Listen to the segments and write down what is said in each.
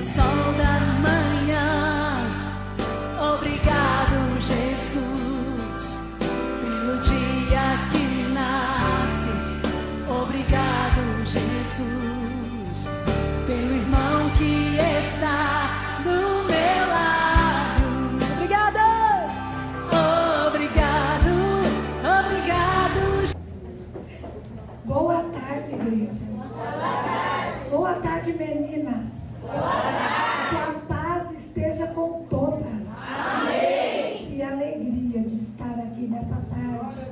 no sol da manhã. Obrigado, Jesus, pelo dia que nasce. Obrigado, Jesus, pelo irmão que está do meu lado. Obrigado, obrigado, obrigado. Boa tarde, igreja. Boa tarde, meninas. Que a paz esteja com todas. Amém. E a alegria de estar aqui nessa tarde,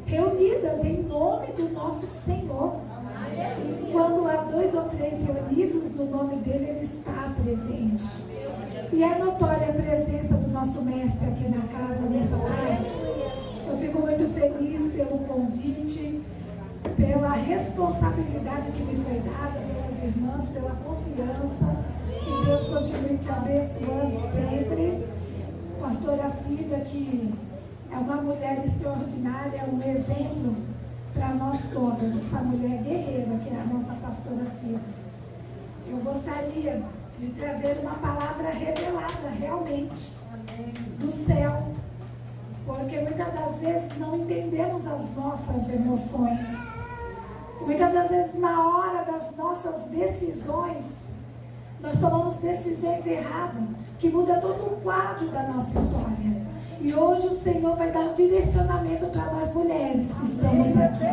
reunidas em nome do nosso Senhor. E quando há 2 ou 3 reunidos no nome dele, ele está presente. E é notória a presença do nosso mestre aqui na casa nessa tarde. Eu fico muito feliz pelo convite, pela responsabilidade que me foi dada pelas irmãs, pela confiança. Que Deus continue te abençoando sempre. Pastora Cida, que é uma mulher extraordinária, um exemplo para nós todas, essa mulher guerreira que é a nossa pastora Cida. Eu gostaria de trazer uma palavra revelada realmente do céu, porque muitas das vezes não entendemos as nossas emoções. Muitas das vezes, na hora das nossas decisões, nós tomamos decisões erradas, que muda todo o quadro da nossa história. E hoje o Senhor vai dar um direcionamento para nós mulheres que estamos aqui.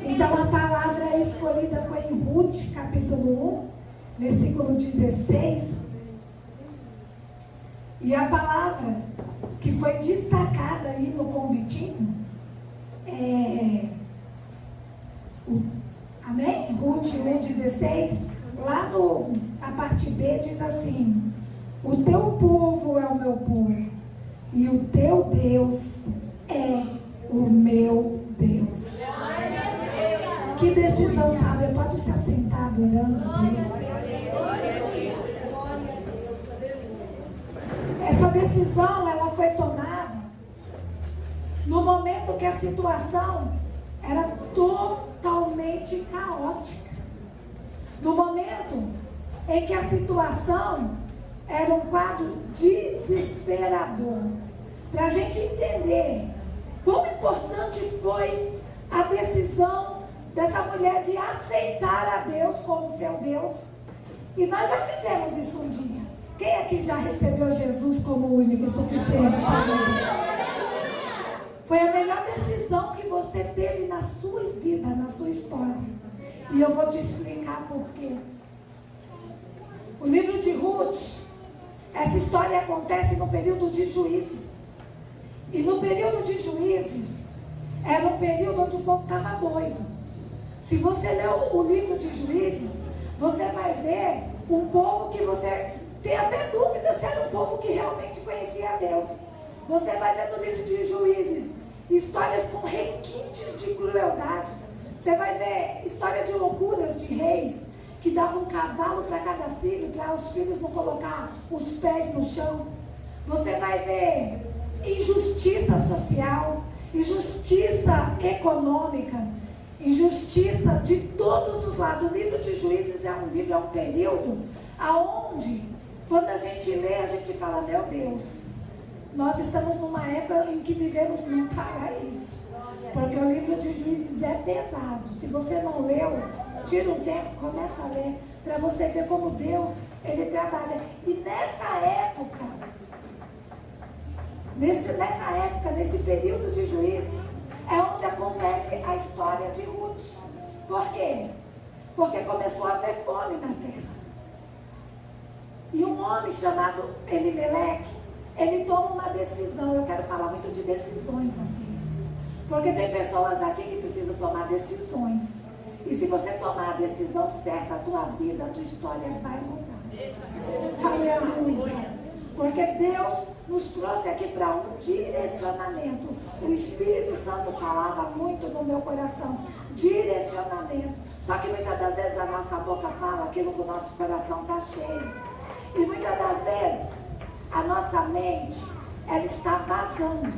Então a palavra escolhida foi em Ruth, capítulo 1, versículo 16. E a palavra que foi destacada aí no convitinho amém? Ruth 1,16, lá a parte B diz assim: o teu povo é o meu povo, e o teu Deus é o meu Deus. Que decisão sábia, pode se assentar adorando a Deus. Essa decisão, ela foi tomada no momento que a situação era totalmente caótica. No momento em que a situação era um quadro desesperador. Para a gente entender quão importante foi a decisão dessa mulher de aceitar a Deus como seu Deus. E nós já fizemos isso um dia. Quem aqui já recebeu Jesus como único e suficiente Salvador? Foi a melhor decisão que você teve na sua vida, na sua história. E eu vou te explicar por quê. O livro de Ruth, essa história acontece no período de Juízes. E no período de Juízes, era um período onde o povo estava doido. Se você ler o livro de Juízes, você vai ver um povo que você tem até dúvida se era um povo que realmente conhecia a Deus. Você vai ver no livro de Juízes histórias com requintes de crueldade. Você vai ver história de loucuras de reis que davam um cavalo para cada filho, para os filhos não colocar os pés no chão. Você vai ver injustiça social, injustiça econômica, injustiça de todos os lados. O livro de Juízes é um período aonde, quando a gente lê, a gente fala: meu Deus, nós estamos numa época em que vivemos num paraíso. Porque o livro de Juízes é pesado. Se você não leu, tira um tempo, começa a ler, para você ver como Deus, ele trabalha. E nessa época, nesse período de Juízes, é onde acontece a história de Ruth. Por quê? Porque começou a haver fome na terra. E um homem chamado Elimeleque, ele toma uma decisão. Eu quero falar muito de decisões aqui. Porque tem pessoas aqui que precisam tomar decisões. E se você tomar a decisão certa, a tua vida, a tua história vai mudar. Aleluia. Porque Deus nos trouxe aqui para um direcionamento. O Espírito Santo falava muito no meu coração. Direcionamento. Só que muitas das vezes a nossa boca fala aquilo que o nosso coração está cheio. E muitas das vezes a nossa mente, ela está vazando.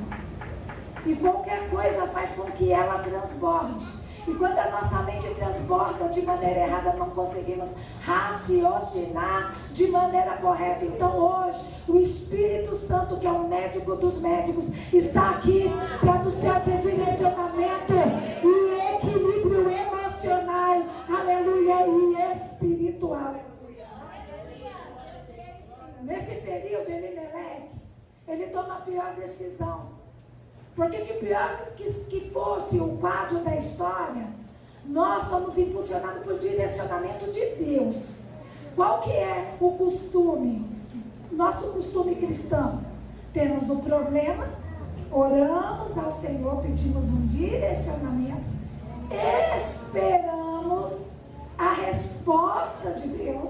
E qualquer coisa faz com que ela transborde. E quando a nossa mente transborda de maneira errada, não conseguimos raciocinar de maneira correta. Então hoje, o Espírito Santo, que é o médico dos médicos, está aqui para nos trazer direcionamento e equilíbrio emocional, aleluia, e espiritual. Nesse período, ele toma a pior decisão. Porque que pior que fosse o quadro da história, nós somos impulsionados por direcionamento de Deus. Qual que é o costume? Nosso costume cristão. Temos um problema, oramos ao Senhor, pedimos um direcionamento, esperamos a resposta de Deus,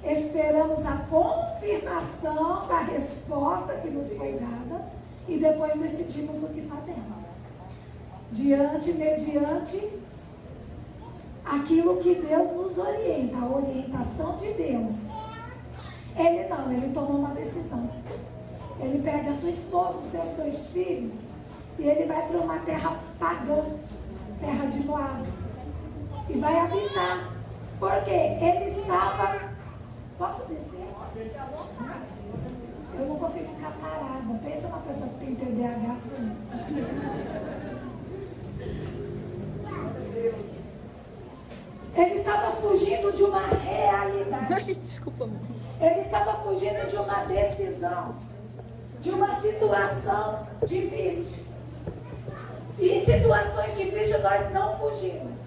esperamos a confirmação da resposta que nos foi dada e depois decidimos o que fazemos. Mediante aquilo que Deus nos orienta, a orientação de Deus. Ele tomou uma decisão. Ele pega a sua esposa, os seus 2 filhos, e ele vai para uma terra pagã, terra de Moab, e vai habitar. Porque ele estava... Posso descer? Eu não consigo ficar parada. Pensa numa pessoa que tem TDAH. Ele estava fugindo de uma realidade. Desculpa. Ele estava fugindo de uma decisão, de uma situação difícil. E em situações difíceis nós não fugimos.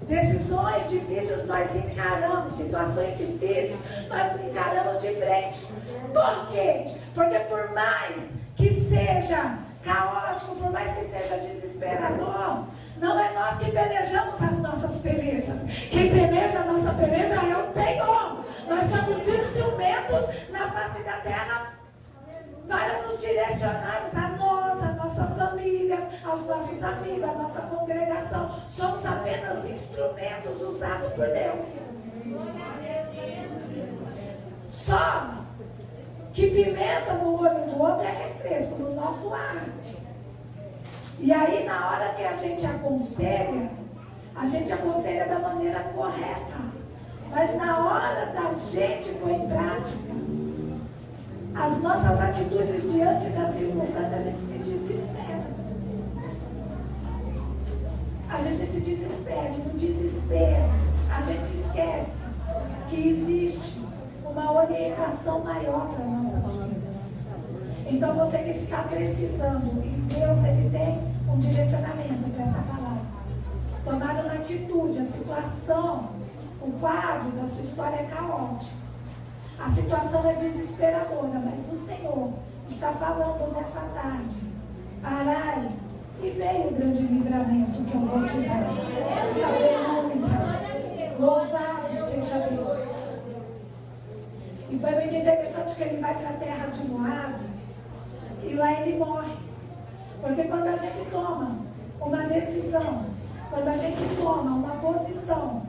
Decisões difíceis nós encaramos, situações difíceis nós encaramos de frente. Por quê? Porque por mais que seja caótico, por mais que seja desesperador, não é nós que pelejamos as nossas pelejas. Quem peleja a nossa peleja é o Senhor. Nós somos instrumentos na face da terra para nos direcionarmos a nós, a nossa família, aos nossos amigos, a nossa congregação. Somos apenas instrumentos usados por Deus. Só que pimenta no olho do outro é refresco, no nosso arte. E aí, na hora que a gente aconselha da maneira correta. Mas na hora da gente pôr em prática as nossas atitudes diante das circunstâncias, a gente se desespera. A gente se desespera. E no desespero, a gente esquece que existe uma orientação maior para nossas vidas. Então você que está precisando, e Deus ele tem um direcionamento para essa palavra. Tomar uma atitude, a situação, o quadro da sua história é caótico. A situação é desesperadora, mas o Senhor está falando nessa tarde. Parai, e veio o grande livramento que eu vou te dar. Aleluia. Louvado seja Deus. E foi muito interessante que ele vai para a terra de Moab e lá ele morre. Porque quando a gente toma uma decisão, quando a gente toma uma posição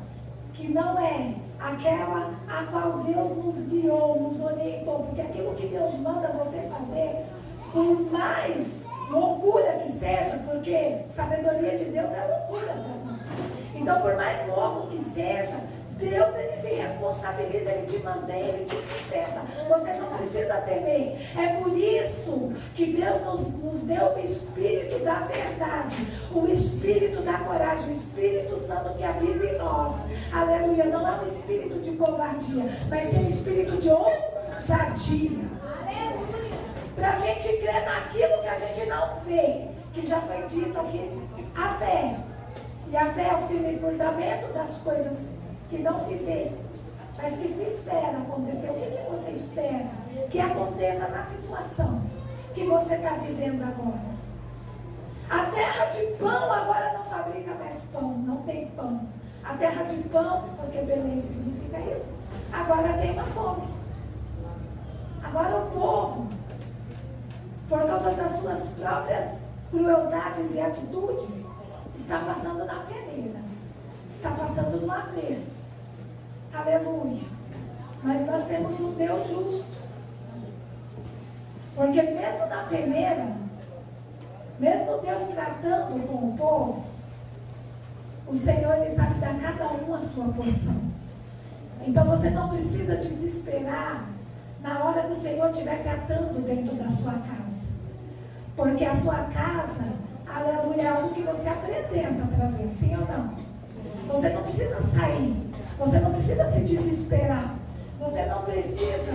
que não é aquela a qual Deus nos guiou, nos orientou, porque aquilo que Deus manda você fazer, por mais loucura que seja, porque sabedoria de Deus é loucura para nós. Então, por mais louco que seja, Deus ele se responsabiliza, ele te mantém, ele te sustenta. Você não precisa temer. É por isso que Deus nos deu o Espírito da verdade, o Espírito da coragem, o Espírito Santo que habita em nós. Aleluia. Não é um espírito de covardia, mas é um espírito de ousadia. Para a gente crer naquilo que a gente não vê, que já foi dito aqui. A fé. E a fé é o firme fundamento das coisas que não se vê, mas que se espera acontecer. O que você espera que aconteça na situação que você está vivendo agora? A terra de pão agora não fabrica mais pão, não tem pão. A terra de pão, porque Belém significa isso, agora tem uma fome. Agora o povo, por causa das suas próprias crueldades e atitudes, está passando na peneira, está passando no aperto. Aleluia. Mas nós temos um Deus justo. Porque mesmo na peneira, mesmo Deus tratando com o povo, O Senhor, Ele sabe dar cada um a sua porção. Então você não precisa desesperar na hora que o Senhor estiver tratando dentro da sua casa. Porque a sua casa, aleluia, é algo que você apresenta para Deus, sim ou não? Você não precisa sair, você não precisa se desesperar, você não precisa,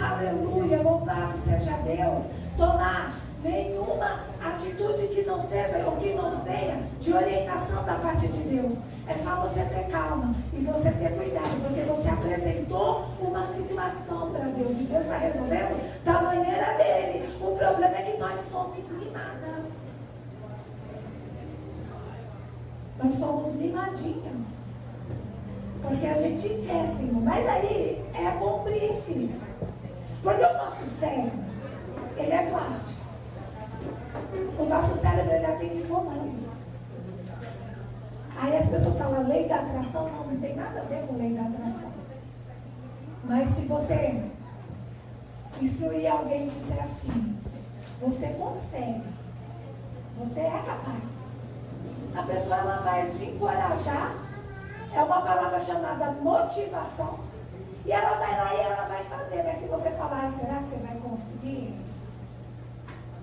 aleluia, louvado seja Deus, tomar nenhuma atitude que não seja ou que não venha de orientação da parte de Deus. É só você ter calma e você ter cuidado, porque você apresentou uma situação para Deus e Deus está resolvendo da maneira dele. O problema é que nós somos mimadas. Nós somos mimadinhas. Porque a gente quer, Senhor. Mas aí é compreensível. Porque o nosso cérebro, ele é plástico. O nosso cérebro, ele atende comandos. Aí as pessoas falam, lei da atração, não tem nada a ver com lei da atração. Mas se você instruir alguém e disser assim, você consegue, você é capaz. A pessoa, ela vai te encorajar, é uma palavra chamada motivação, e ela vai lá e ela vai fazer. Mas se você falar, será que você vai conseguir?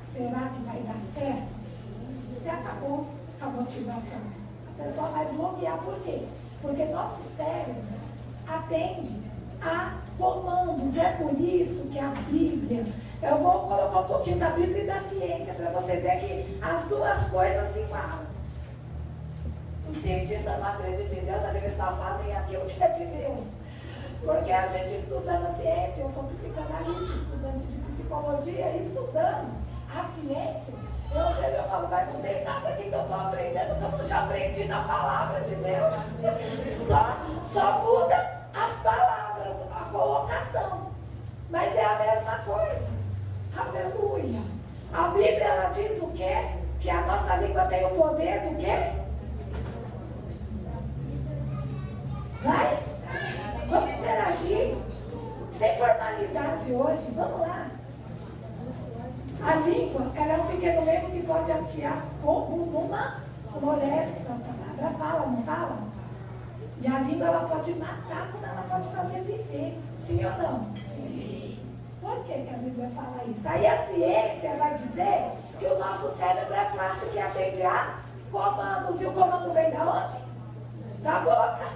Será que vai dar certo? Você acabou com a motivação. A pessoa vai bloquear, por quê? Porque nosso cérebro atende a comandos. É por isso que a Bíblia, eu vou colocar um pouquinho da Bíblia e da ciência para você ver que as duas coisas se igualam. Os cientistas não acreditam em Deus, mas eles só fazem aquilo que é de Deus. Porque a gente estudando a ciência, eu sou psicanalista, estudante de psicologia, e estudando a ciência, eu falo, mas não tem nada aqui que eu estou aprendendo que eu não já aprendi na palavra de Deus. Só muda as palavras, a colocação. Mas é a mesma coisa. Aleluia. A Bíblia, ela diz o quê? Que a nossa língua tem o poder do quê? Vai? Vamos interagir. Sem formalidade hoje. Vamos lá. A língua, ela é um pequeno erro que pode atear como uma floresta. A palavra fala, não fala? E a língua, ela pode matar, como ela pode fazer viver. Sim ou não? Sim. Por que a Bíblia fala isso? Aí a ciência vai dizer que o nosso cérebro é plástico que atende a comandos. E o comando vem da onde? Da boca,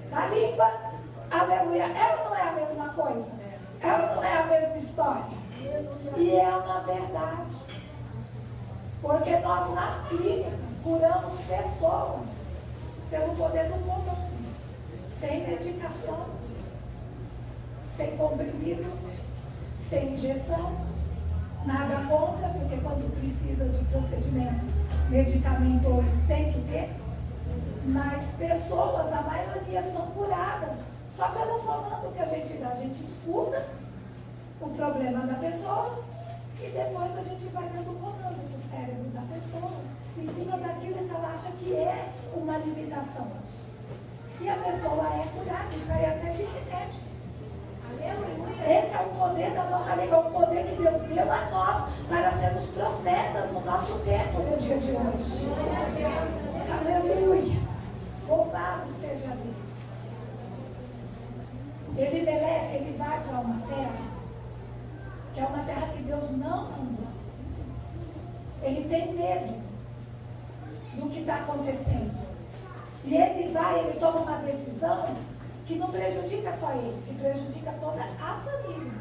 da língua. Aleluia. Ela não é a mesma coisa. Ela não é a mesma história. E é uma verdade. Porque nós, nas clínicas, curamos pessoas pelo poder do comando. Sem medicação, sem comprimido, sem injeção. Nada contra, porque quando precisa de procedimento medicamentoso tem que ter. Mas pessoas, a maioria, são curadas só pelo comando que a gente dá. A gente escuta o problema da pessoa e depois a gente vai dando comando do cérebro da pessoa em cima daquilo que ela acha que é uma limitação. E a pessoa é curada, isso aí até de remédios. Esse é o poder da nossa língua, o poder que Deus deu a nós para sermos profetas no nosso tempo, no dia de hoje. Aleluia. Louvado seja Deus. Elimeleque, ele vai para uma terra, que é uma terra que Deus não mandou. Ele tem medo do que está acontecendo. E ele vai, ele toma uma decisão que não prejudica só ele, que prejudica toda a família.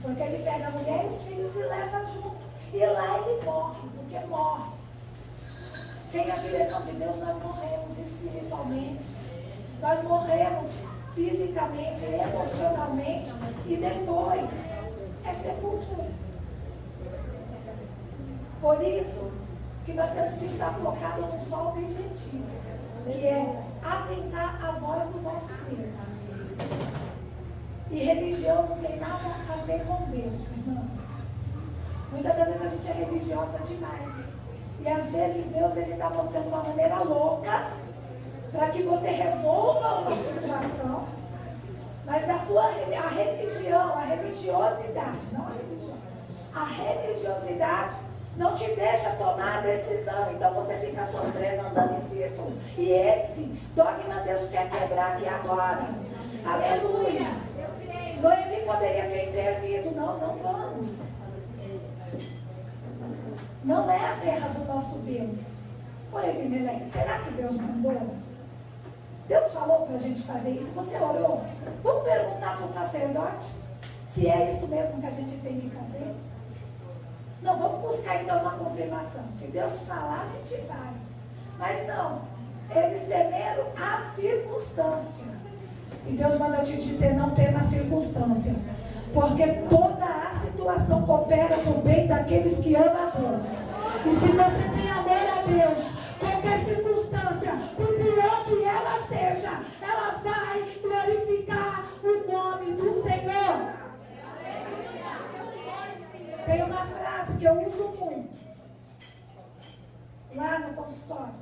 Porque ele pega a mulher e os filhos e leva junto. E lá ele morre, porque morre. Sem a direção de Deus, nós morremos espiritualmente. Nós morremos fisicamente, emocionalmente. E depois é sepultura. Por isso que nós temos que estar focados num só objetivo, que é atentar à voz do nosso Deus. E religião não tem nada a ver com Deus, irmãs. Muitas das vezes a gente é religiosa demais. E às vezes Deus está mostrando uma maneira louca para que você resolva uma situação. Mas a religião, a religiosidade, não a religião, a religiosidade não te deixa tomar a decisão. Então você fica sofrendo, andando em círculo. E esse dogma Deus quer quebrar aqui agora. Aleluia. Noemi poderia ter intervido. Não, não vamos. Não é a terra do nosso Deus. Oi, Elimeleque, será que Deus mandou? Deus falou para a gente fazer isso? Você orou? Vamos perguntar para o sacerdote se é isso mesmo que a gente tem que fazer? Não, vamos buscar então uma confirmação. Se Deus falar, a gente vai. Mas não, eles temeram a circunstância. E Deus manda te dizer, não tema a circunstância. Porque toda a situação coopera para o bem daqueles que amam a Deus. E se você tem amor a Deus, qualquer circunstância, por pior que ela seja, ela vai glorificar o nome do Senhor. Tem uma frase que eu uso muito lá no consultório.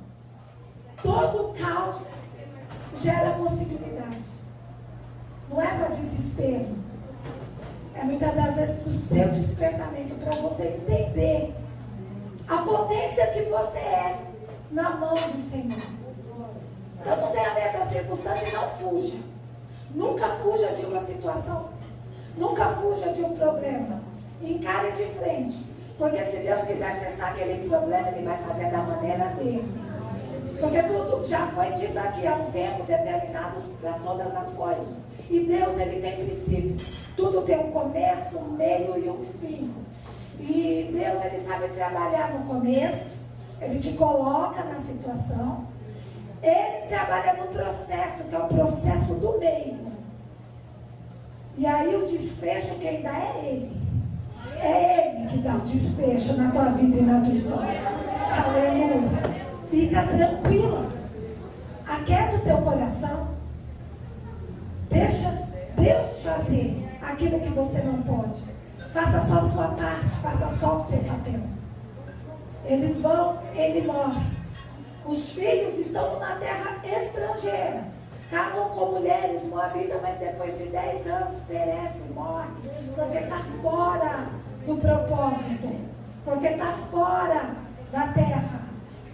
Todo caos gera possibilidade. Não é para desespero. É muitas das vezes do seu despertamento para você entender a potência que você é na mão do Senhor. Então não tenha medo da circunstância e não fuja. Nunca fuja de uma situação. Nunca fuja de um problema. Encare de frente. Porque se Deus quiser cessar aquele problema, Ele vai fazer da maneira dele. Porque tudo já foi dito aqui há um tempo determinado para todas as coisas. E Deus, Ele tem princípio. Tudo tem um começo, um meio e um fim. E Deus, Ele sabe trabalhar no começo. Ele te coloca na situação. Ele trabalha no processo, que é o processo do meio. E aí o desfecho quem dá é Ele. É Ele que dá o desfecho na tua vida e na tua história. Aleluia. Fica tranquila. Aquieta o teu coração. Deixa Deus fazer aquilo que você não pode. Faça só a sua parte. Faça só o seu papel. Eles vão, ele morre. Os filhos estão numa terra estrangeira. Casam com mulheres moabitas, mas depois de 10 anos perece, morre. Porque está fora do propósito. Porque está fora da terra.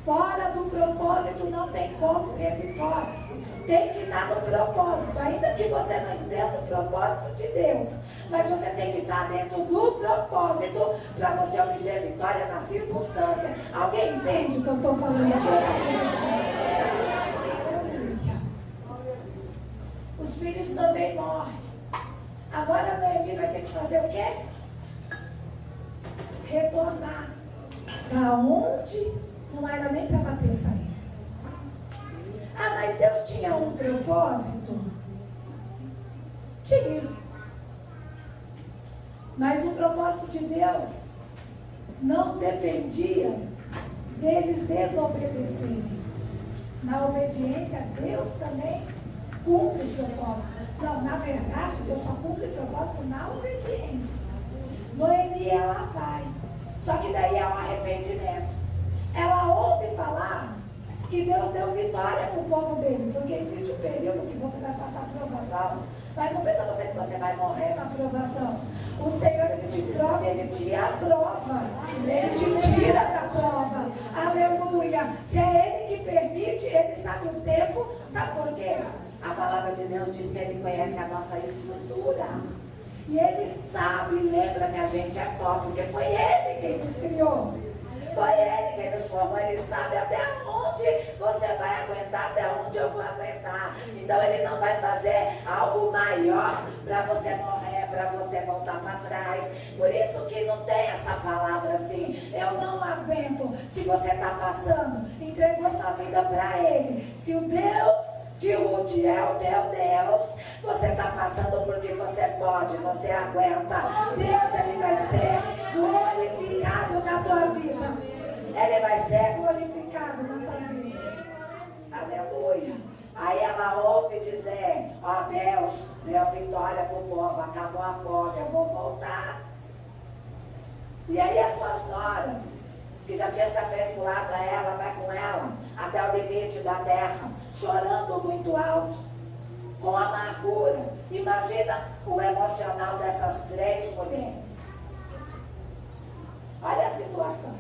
Fora do propósito não tem como ter vitória. Tem que estar no propósito. Ainda que você não entenda o propósito de Deus. Mas você tem que estar dentro do propósito para você obter vitória na circunstância. Alguém entende o que eu estou falando aqui? Os filhos também morrem. Agora a Noemi vai ter que fazer o quê? Retornar. Da onde não era nem para bater saída. Ah, mas Deus tinha um propósito? Tinha. Mas o propósito de Deus não dependia deles desobedecerem. Na obediência, Deus também cumpre o propósito. Não, na verdade, Deus só cumpre o propósito na obediência. Noemi, ela vai. Só que daí é um arrependimento. Ela ouve falar que Deus deu vitória para o povo dele. Porque existe um período que você vai passar provação. Mas não pensa você que você vai morrer na provação. O Senhor, Ele te prova e Ele te aprova. Ele te tira da prova. Aleluia. Se é Ele que permite, Ele sabe o tempo. Sabe por quê? A palavra de Deus diz que Ele conhece a nossa estrutura. E Ele sabe, lembra que a gente é pó, porque foi Ele quem nos criou. Foi Ele quem nos formou. Ele sabe até onde você vai aguentar, até onde eu vou aguentar. Então Ele não vai fazer algo maior para você morrer, para você voltar para trás. Por isso que não tem essa palavra assim, eu não aguento. Se você está passando, entregou sua vida para Ele. Se o Deus de Ruth é o teu Deus, você está passando porque você pode, você aguenta. Deus, Ele vai ser glorificado na tua vida. Ele vai ser glorificado na tua vida. Aleluia. Aí ela ouve dizer, ó Deus, deu vitória para o povo, acabou a fome, eu vou voltar. E aí as suas noras, que já tinha se afeiçoado a ela, vai com ela até o limite da terra, chorando muito alto, com amargura. Imagina o emocional dessas 3 mulheres. Olha a situação.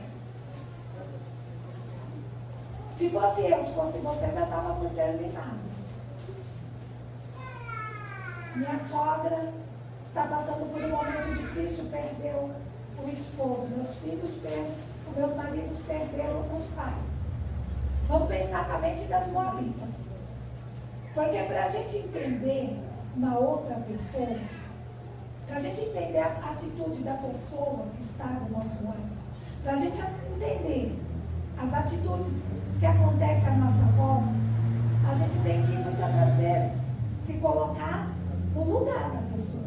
Se fosse eu, se fosse você, já estava por terminado. Minha sogra está passando por um momento difícil, perdeu o esposo. Meus maridos perderam os pais. Vamos pensar com a mente das moabitas. Porque para a gente entender uma outra pessoa, para a gente entender a atitude da pessoa que está do nosso lado, para a gente entender as atitudes que acontecem à nossa volta, a gente tem que muitas das vezes se colocar no lugar da pessoa.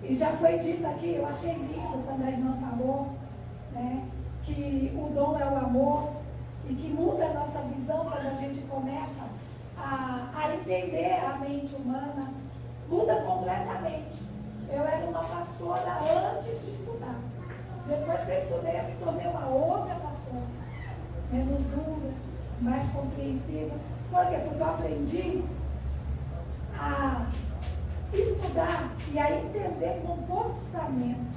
E já foi dito aqui, eu achei lindo quando a irmã falou, né, que o dom é o amor e que muda a nossa visão quando a gente começa a entender a mente humana, muda completamente. Eu era uma pastora antes de estudar. Depois que eu estudei, eu me tornei uma outra pastora. Menos dura, mais compreensiva. Por quê? Porque eu aprendi a estudar e a entender comportamento,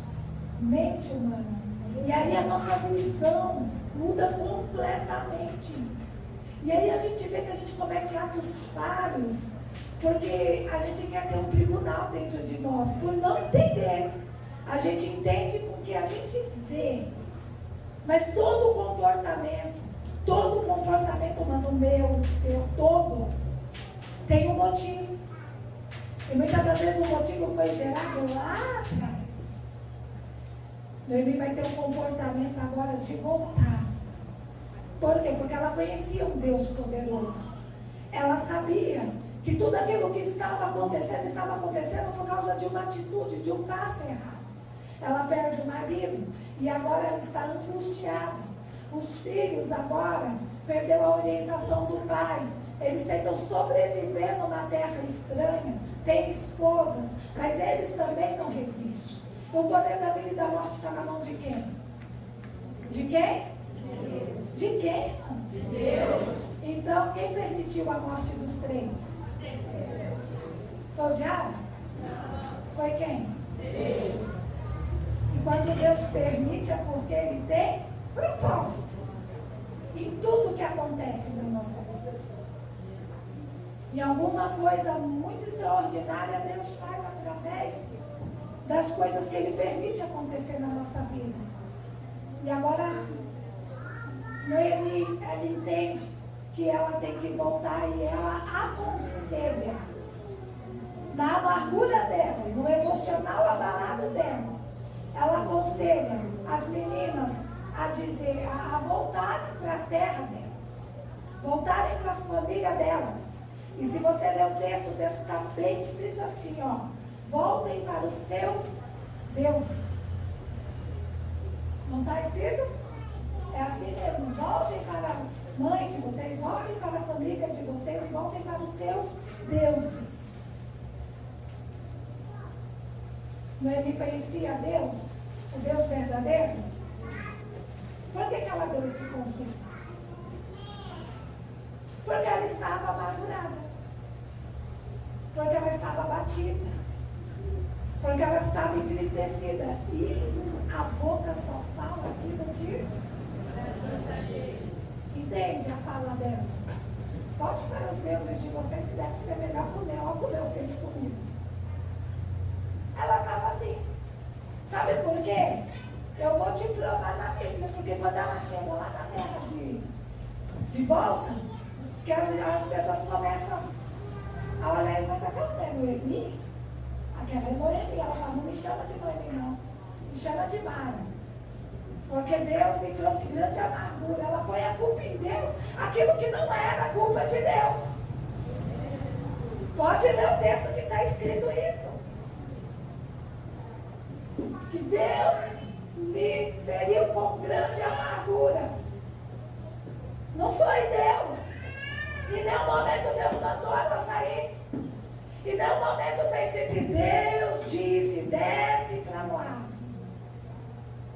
mente humana. E aí a nossa visão muda completamente. E aí a gente vê que a gente comete atos falhos, porque a gente quer ter um tribunal dentro de nós, por não entender. A gente entende com o que a gente vê. Mas todo comportamento humano, meu, o seu, todo, tem um motivo. E muitas das vezes o motivo foi gerado lá atrás. Noemi vai ter um comportamento agora de voltar. Por quê? Porque ela conhecia um Deus poderoso. Ela sabia que tudo aquilo que estava acontecendo por causa de uma atitude, de um passo errado. Ela perde o marido e agora ela está angustiada. Os filhos agora perderam a orientação do pai. Eles tentam sobreviver numa terra estranha. Têm esposas, mas eles também não resistem. O poder da vida e da morte está na mão de quem? De quem? De quem? De Deus. Então, quem permitiu a morte dos três? Foi o diabo? Foi quem? Deus. E quando Deus permite é porque Ele tem propósito em tudo que acontece na nossa vida. E alguma coisa muito extraordinária Deus faz através das coisas que Ele permite acontecer na nossa vida. E agora Noemi, ela entende que ela tem que voltar e ela aconselha na amargura dela, no emocional abalado dela. Ela aconselha as meninas a voltarem para a terra delas, voltarem para a família delas. E se você ler o texto está bem escrito assim, ó: voltem para os seus deuses. Não está escrito? É assim mesmo: voltem para a mãe de vocês, voltem para a família de vocês e voltem para os seus deuses. Noemi conhecia Deus, o Deus verdadeiro. Por que ela deu esse conselho? Porque ela estava amargurada, porque ela estava abatida, porque ela estava entristecida. E a boca só fala aquilo que entende a fala dela. Volte para os deuses de vocês, que deve ser melhor que o meu. Olha o que o meu fez comigo. Ela estava assim. Sabe por quê? Eu vou te provar na Bíblia, porque quando ela chega lá na terra de volta, que as pessoas começam a olhar, mas aquela não é Noemi? Aquela é Noemi. Ela fala: não me chama de Noemi, não. Me chama de Mara. Porque Deus me trouxe grande amargura. Ela põe a culpa em Deus, aquilo que não era culpa de Deus. Pode ler o texto que está escrito isso. Que Deus me feriu com grande amargura. Não foi Deus. Em nenhum momento Deus mandou ela sair. Em nenhum momento está escrito que Deus disse: desce para Moab.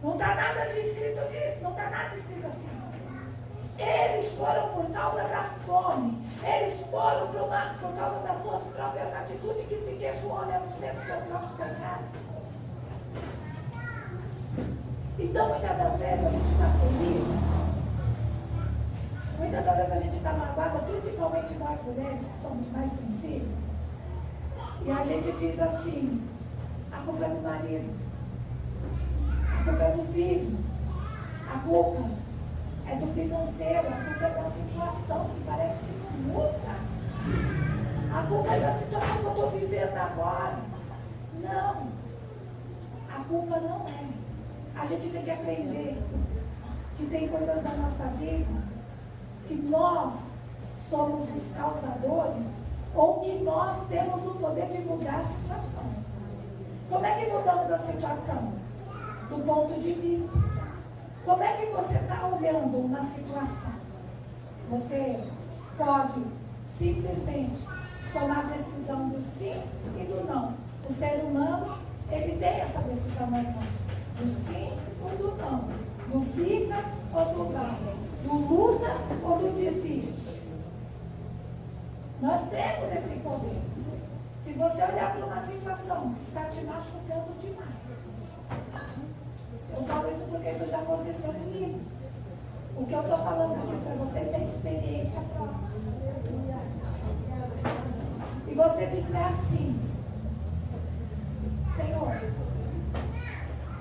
Não está nada escrito disso. Não está nada escrito assim. Eles foram por causa da fome. Eles foram por causa das suas próprias atitudes, que se queixa o homem a não ser do seu próprio pecado. Então, muitas das vezes a gente está feliz Muitas das vezes a gente está magoada, principalmente nós mulheres, que somos mais sensíveis. E a gente diz assim, a culpa é do marido, a culpa é do filho, a culpa é do financeiro, a culpa é da situação que parece que não muda. A culpa é da situação que eu estou vivendo agora. Não, a culpa não é. A gente tem que aprender que tem coisas na nossa vida que nós somos os causadores ou que nós temos o poder de mudar a situação. Como é que mudamos a situação? Do ponto de vista. Como é que você está olhando uma situação? Você pode simplesmente tomar a decisão do sim e do não. O ser humano, ele tem essa decisão nas mãos. Do sim ou do não. Do fica ou do vai. Do luta ou do desiste. Nós temos esse poder. Se você olhar para uma situação que está te machucando demais, eu falo isso porque isso já aconteceu comigo. O que eu estou falando aqui para vocês é experiência própria. E você disser assim, Senhor,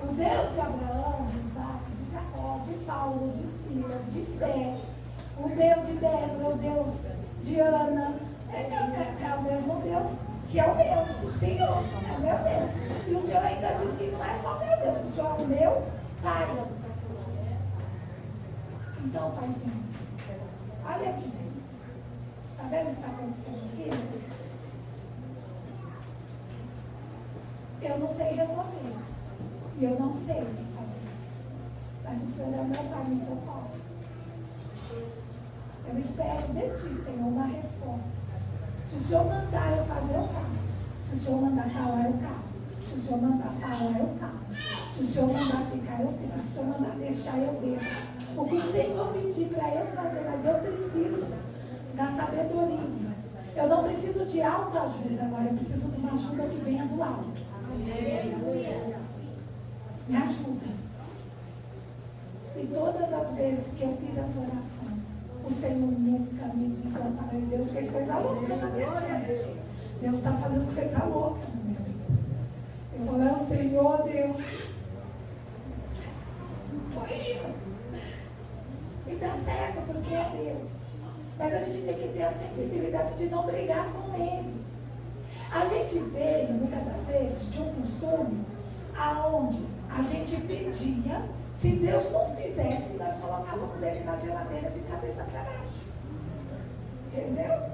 o Deus de Abraão, de Isaac, de Jacó, de Paulo, de Silas, de Esther, o Deus de Débora, o Deus de Ana, é o mesmo Deus que é o meu, o Senhor é o meu Deus. E o Senhor ainda diz que não é só meu Deus, o Senhor é o meu Pai. Então, Paizinho, olha aqui. Está vendo o que está acontecendo aqui, meu Deus? Eu não sei resolver. E eu não sei o que fazer. Mas o Senhor é o meu Pai, me socorre. Eu espero de Ti, Senhor, uma resposta. Se o Senhor mandar eu fazer, eu faço. Se o Senhor mandar calar, eu calo. Se o Senhor mandar falar, eu falo. Se o Senhor mandar ficar, eu fico. Se o Senhor mandar deixar, eu deixo. O que o Senhor pedir para eu fazer, mas eu preciso da sabedoria. Eu não preciso de autoajuda agora, eu preciso de uma ajuda que venha do alto. Me ajuda. E todas as vezes que eu fiz essa oração, o Senhor nunca me desamparou. Deus fez coisa louca na minha vida. Deus está fazendo coisa louca na minha vida. Eu falei ao Senhor, Deus, estou indo. E dá certo, porque é Deus. Mas a gente tem que ter a sensibilidade de não brigar com Ele. A gente veio, muitas das vezes, de um costume aonde a gente pedia, se Deus não fizesse, nós colocávamos ele na geladeira de cabeça para baixo. Entendeu?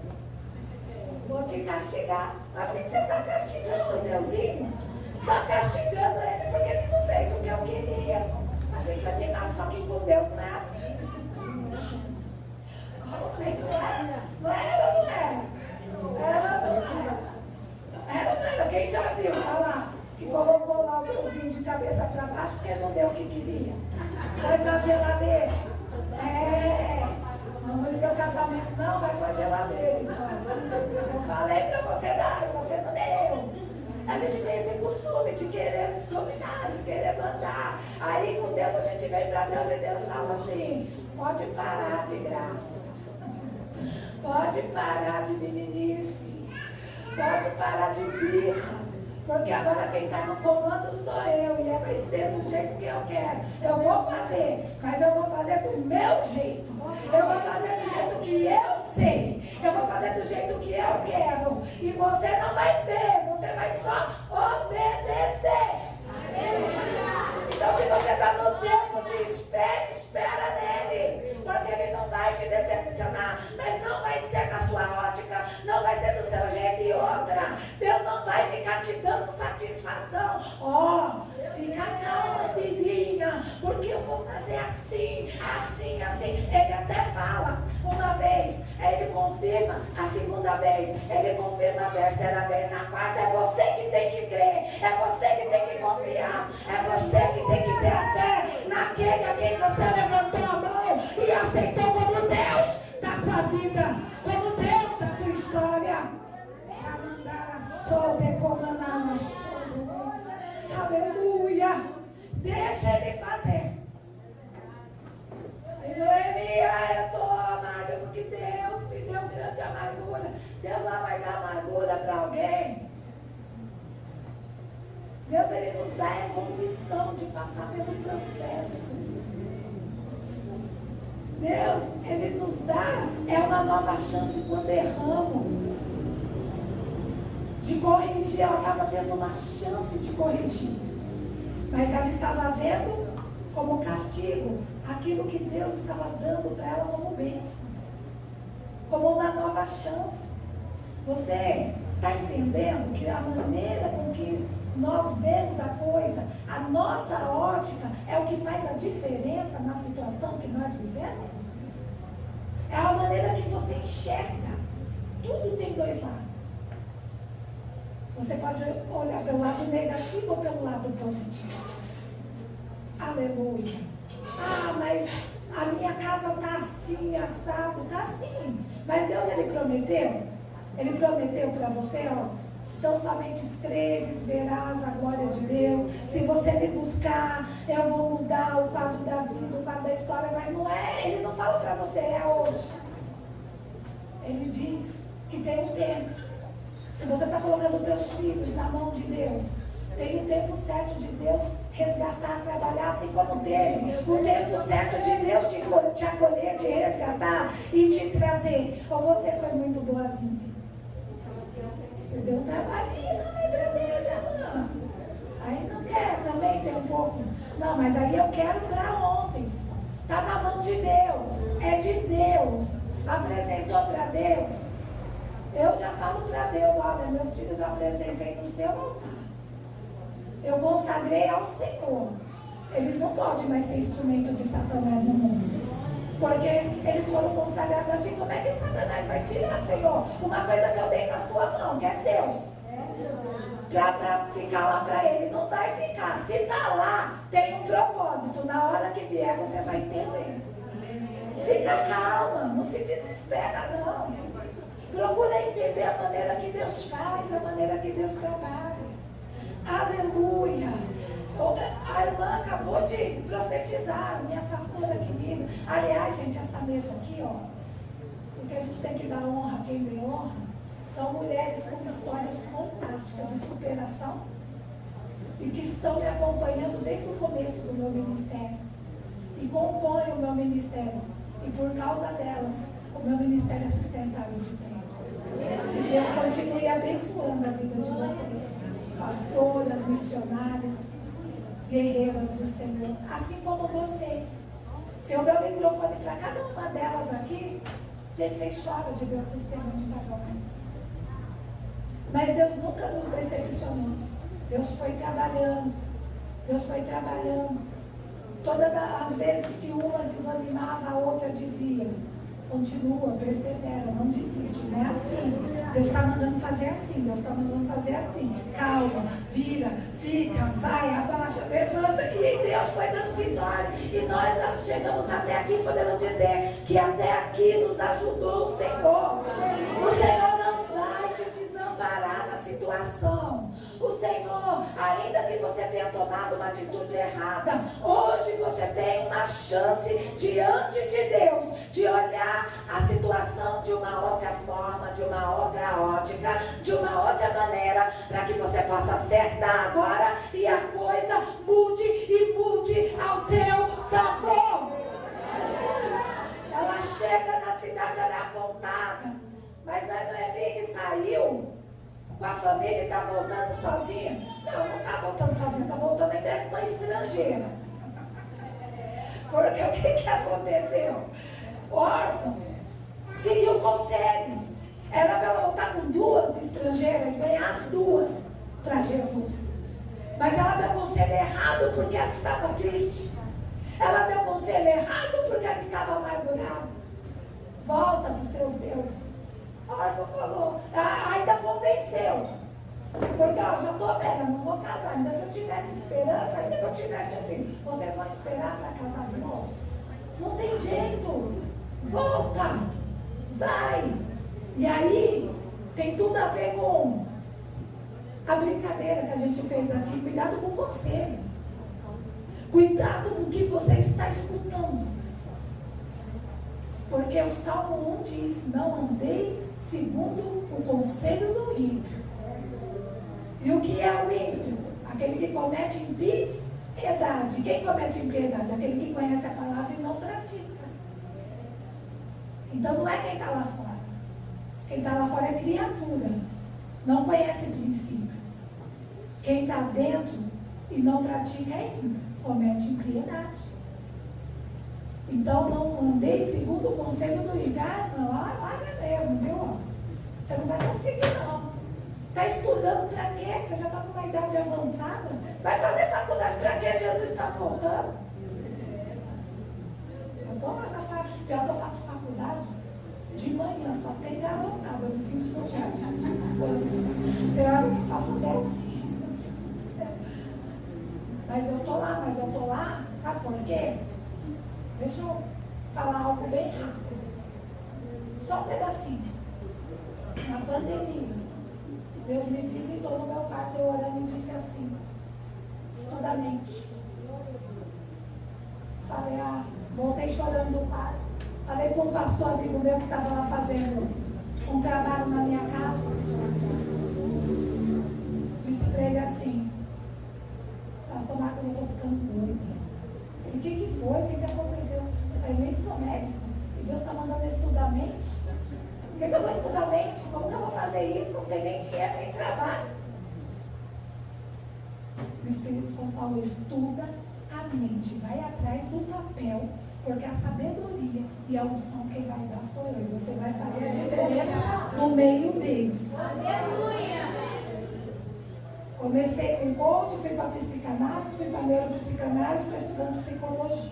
Vou te castigar. Mas por que você está castigando o Deusinho? Está castigando ele porque ele não fez o que eu queria. A gente é animado, só que com Deus não é assim. Não era ou não era? Era ou não era? Era ou não era? Quem já viu? Olha lá. Que colocou lá o Deusinho de cabeça para baixo porque não deu o que queria. Pôs na geladeira. Não no teu casamento não, vai com a geladeira. Então. Eu falei para você dar, você não deu. A gente tem esse costume de querer dominar, de querer mandar. Aí com Deus a gente vem para Deus e Deus fala assim, pode parar de graça. Pode parar de meninice. Pode parar de birra. Porque agora quem está no comando sou eu. E vai ser do jeito que eu quero. Eu vou fazer. Mas eu vou fazer do meu jeito. Eu vou fazer do jeito que eu sei. Eu vou fazer do jeito que eu quero. E você não vai ver. Você vai só obedecer. Então se você está no tempo de espera, espera nele. Porque ele não vai te decepcionar. Mas não vai ser na sua ótica. Não vai ser do seu jeito e outra. Deus não vai ficar te dando satisfação. Fica calma, filhinha. Porque eu vou fazer assim, assim, assim. Ele até fala uma vez. Ele confirma a segunda vez. Ele confirma a terceira vez. Na quarta é você que tem que crer. É você que tem que confiar. É você que tem que ter a fé naquele a quem você levantou a mão e aceitou como Deus da tua vida, como Deus da tua história. Aleluia. Deixa ele fazer. Aleluia, eu estou Deus lá vai dar amargura para alguém. Deus, Ele nos dá a condição de passar pelo processo. Deus, Ele nos dá uma nova chance quando erramos. De corrigir, ela estava tendo uma chance de corrigir. Mas ela estava vendo como castigo aquilo que Deus estava dando para ela como bênção. Como uma nova chance. Você está entendendo que a maneira com que nós vemos a coisa, a nossa ótica é o que faz a diferença na situação que nós vivemos? É a maneira que você enxerga. Tudo tem dois lados. Você pode olhar pelo lado negativo ou pelo lado positivo. Aleluia. Ah, mas a minha casa está assim, assado. Está assim. Mas Deus, Ele prometeu. Ele prometeu para você, ó. Então somente creres, verás a glória de Deus. Se você me buscar, eu vou mudar o quadro da vida, o quadro da história. Mas não é, Ele não fala para você, é hoje. Ele diz que tem um tempo. Se você está colocando os teus filhos na mão de Deus, tem o tempo certo de Deus resgatar, trabalhar, assim como teve o tempo certo de Deus te acolher, te resgatar e te trazer. Ou você foi muito boazinha? Você deu um trabalhinho também para Deus, irmã. Aí não quer também ter um pouco. Não, mas aí eu quero para ontem. Está na mão de Deus. É de Deus. Apresentou para Deus. Eu já falo para Deus, olha, meus filhos eu apresentei no seu altar. Eu consagrei ao Senhor. Eles não podem mais ser instrumento de Satanás no mundo. Porque eles foram consagrados a ti. Como é que Satanás vai tirar, Senhor? Uma coisa que eu dei na sua mão, que é seu. Para ficar lá para ele. Não vai ficar. Se está lá, tem um propósito. Na hora que vier, você vai entender. Fica calma, não se desespera, não. Procura entender a maneira que Deus faz, a maneira que Deus trabalha. Aleluia. A irmã acabou de profetizar, minha pastora querida. Aliás, gente, essa mesa aqui, ó, porque a gente tem que dar honra a quem dê honra, são mulheres com histórias fantásticas de superação e que estão me acompanhando desde o começo do meu ministério e compõem o meu ministério. E por causa delas, o meu ministério é sustentado de pé. Que Deus continue abençoando a vida de vocês, pastoras, missionárias, guerreiras do Senhor, assim como vocês. Se eu der o microfone para cada uma delas aqui, gente, vocês choram de ver o testemunho de cada uma. Mas Deus nunca nos decepcionou. Deus foi trabalhando. Deus foi trabalhando. Todas as vezes que uma desanimava, a outra dizia: continua, persevera, não desiste, não é assim. Deus está mandando fazer assim, Deus está mandando fazer assim. Calma, vira, fica, vai, abaixa, levanta. E Deus foi dando vitória. E nós chegamos até aqui, podemos dizer que até aqui nos ajudou o Senhor. O Senhor não vai te desamparar na situação. O Senhor, ainda que você tenha tomado uma atitude errada, hoje você tem uma chance diante de Deus de olhar a situação de uma outra forma, de uma outra ótica, de uma outra maneira, para que você possa acertar agora e a coisa mude e mude ao teu favor. Ela chega na cidade, ela é apontada, mas não é Noemi que saiu com a família e está voltando sozinha. Não está voltando sozinha, está voltando ainda com uma estrangeira. Porque o que aconteceu? O órfão seguiu o conselho. Era para ela voltar com duas estrangeiras e ganhar as duas para Jesus. Mas ela deu conselho errado porque ela estava triste. Ela deu conselho errado porque ela estava amargurada. Volta para os seus deuses. O órfão falou, ainda convenceu. Porque ó, já estou velha, não vou casar. Ainda se eu tivesse esperança, ainda que eu tivesse filho, vocês vão esperar para casar de novo? Não tem jeito. Volta. Vai. E aí, tem tudo a ver com a brincadeira que a gente fez aqui. Cuidado com o conselho. Cuidado com o que você está escutando. Porque o Salmo 1 diz: não andei segundo o o conselho do ímpio. E o que é o ímpio? Aquele que comete impiedade. Quem comete impiedade? Aquele que conhece a palavra e não pratica. Então não é quem está lá fora. Quem está lá fora é criatura. Não conhece princípio. Quem está dentro e não pratica é ímpio. Comete impiedade. Então não andei segundo o conselho do ímpio. Ah, não, larga mesmo, viu? Você não vai conseguir, não. Está estudando para quê? Você já está com uma idade avançada? Vai fazer faculdade para quê? Jesus está voltando. Eu estou lá na faixa. Pior que eu faço faculdade de manhã, só tem garotada. Eu me sinto no jardim de infância. Tem hora que faço 10. Mas eu estou lá, sabe por quê? Deixa eu falar algo bem rápido. Só um pedacinho. Na pandemia, Deus me visitou no meu quarto, eu orando e disse assim: estuda a mente. Falei, voltei chorando do pai. Falei com um pastor amigo meu que estava lá fazendo um trabalho na minha casa. Disse para ele assim: pastor Marcos, eu estou ficando doida. Ele, o que foi? O que aconteceu? Eu falei, nem sou médico. E Deus está mandando eu estudar a mente. Por que eu vou estudar mente? Como que eu vou fazer isso? Não tem nem dinheiro, nem trabalho. O Espírito Santo falou, estuda a mente, vai atrás do papel, porque a sabedoria e a unção quem vai dar sou eu. E você vai fazer a diferença no meio deles. Aleluia! Comecei com coach, fui para psicanálise, fui para neuropsicanálise, estou estudando psicologia.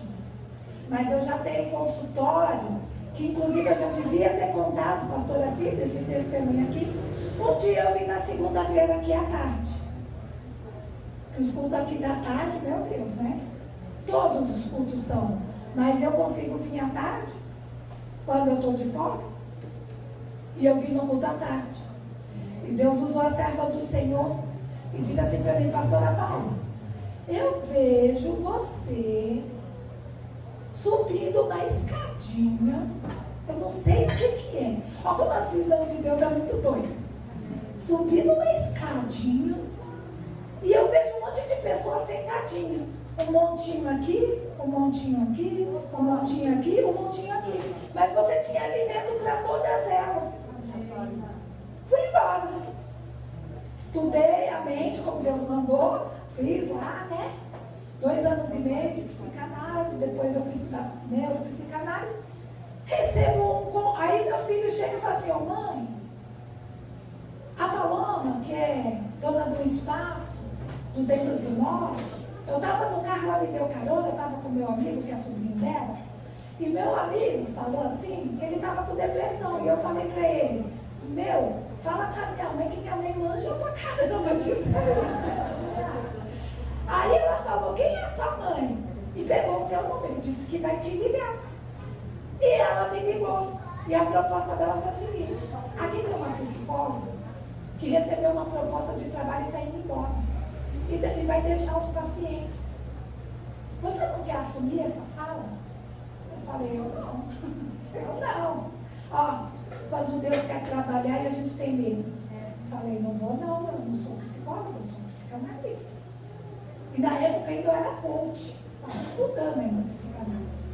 Mas eu já tenho consultório, que inclusive eu já devia ter contado, pastora Cida, esse testemunho aqui. Um dia eu vim na segunda-feira aqui à tarde. Os cultos aqui da tarde, meu Deus, né? Todos os cultos são. Mas eu consigo vir à tarde, quando eu estou de folga. E eu vim no culto à tarde. E Deus usou a serva do Senhor e disse assim para mim, pastora Paula, eu vejo você subindo uma escadinha, eu não sei o que é. Olha como as visões de Deus é muito doida. Subindo uma escadinha e eu vejo um monte de pessoas sentadinhas. Um montinho aqui, um montinho aqui, um montinho aqui, um montinho aqui. Mas você tinha alimento para todas elas. Fui embora. Estudei a mente como Deus mandou, fiz lá, né? 2 anos e meio de psicanálise, depois eu fui estudar neuropsicanálise. Recebo aí meu filho chega e fala assim, ó, mãe, a Paloma, que é dona do espaço 209, eu estava no carro, ela me deu carona, eu estava com meu amigo, que é sobrinho dela, e meu amigo falou assim, que ele estava com depressão, e eu falei para ele, fala com a minha mãe, que minha mãe manja pra caramba disso. Aí ela falou, quem é sua mãe? E pegou o seu número, disse que vai te ligar. E ela me ligou. E a proposta dela foi a seguinte, aqui tem uma psicóloga que recebeu uma proposta de trabalho e está indo embora. E vai deixar os pacientes. Você não quer assumir essa sala? Eu falei, eu não. Eu não. Ó, quando Deus quer trabalhar e a gente tem medo. Eu falei, não vou não, eu não sou psicóloga, eu sou psicanalista. E na época ainda eu era coach, estava estudando ainda psicanálise.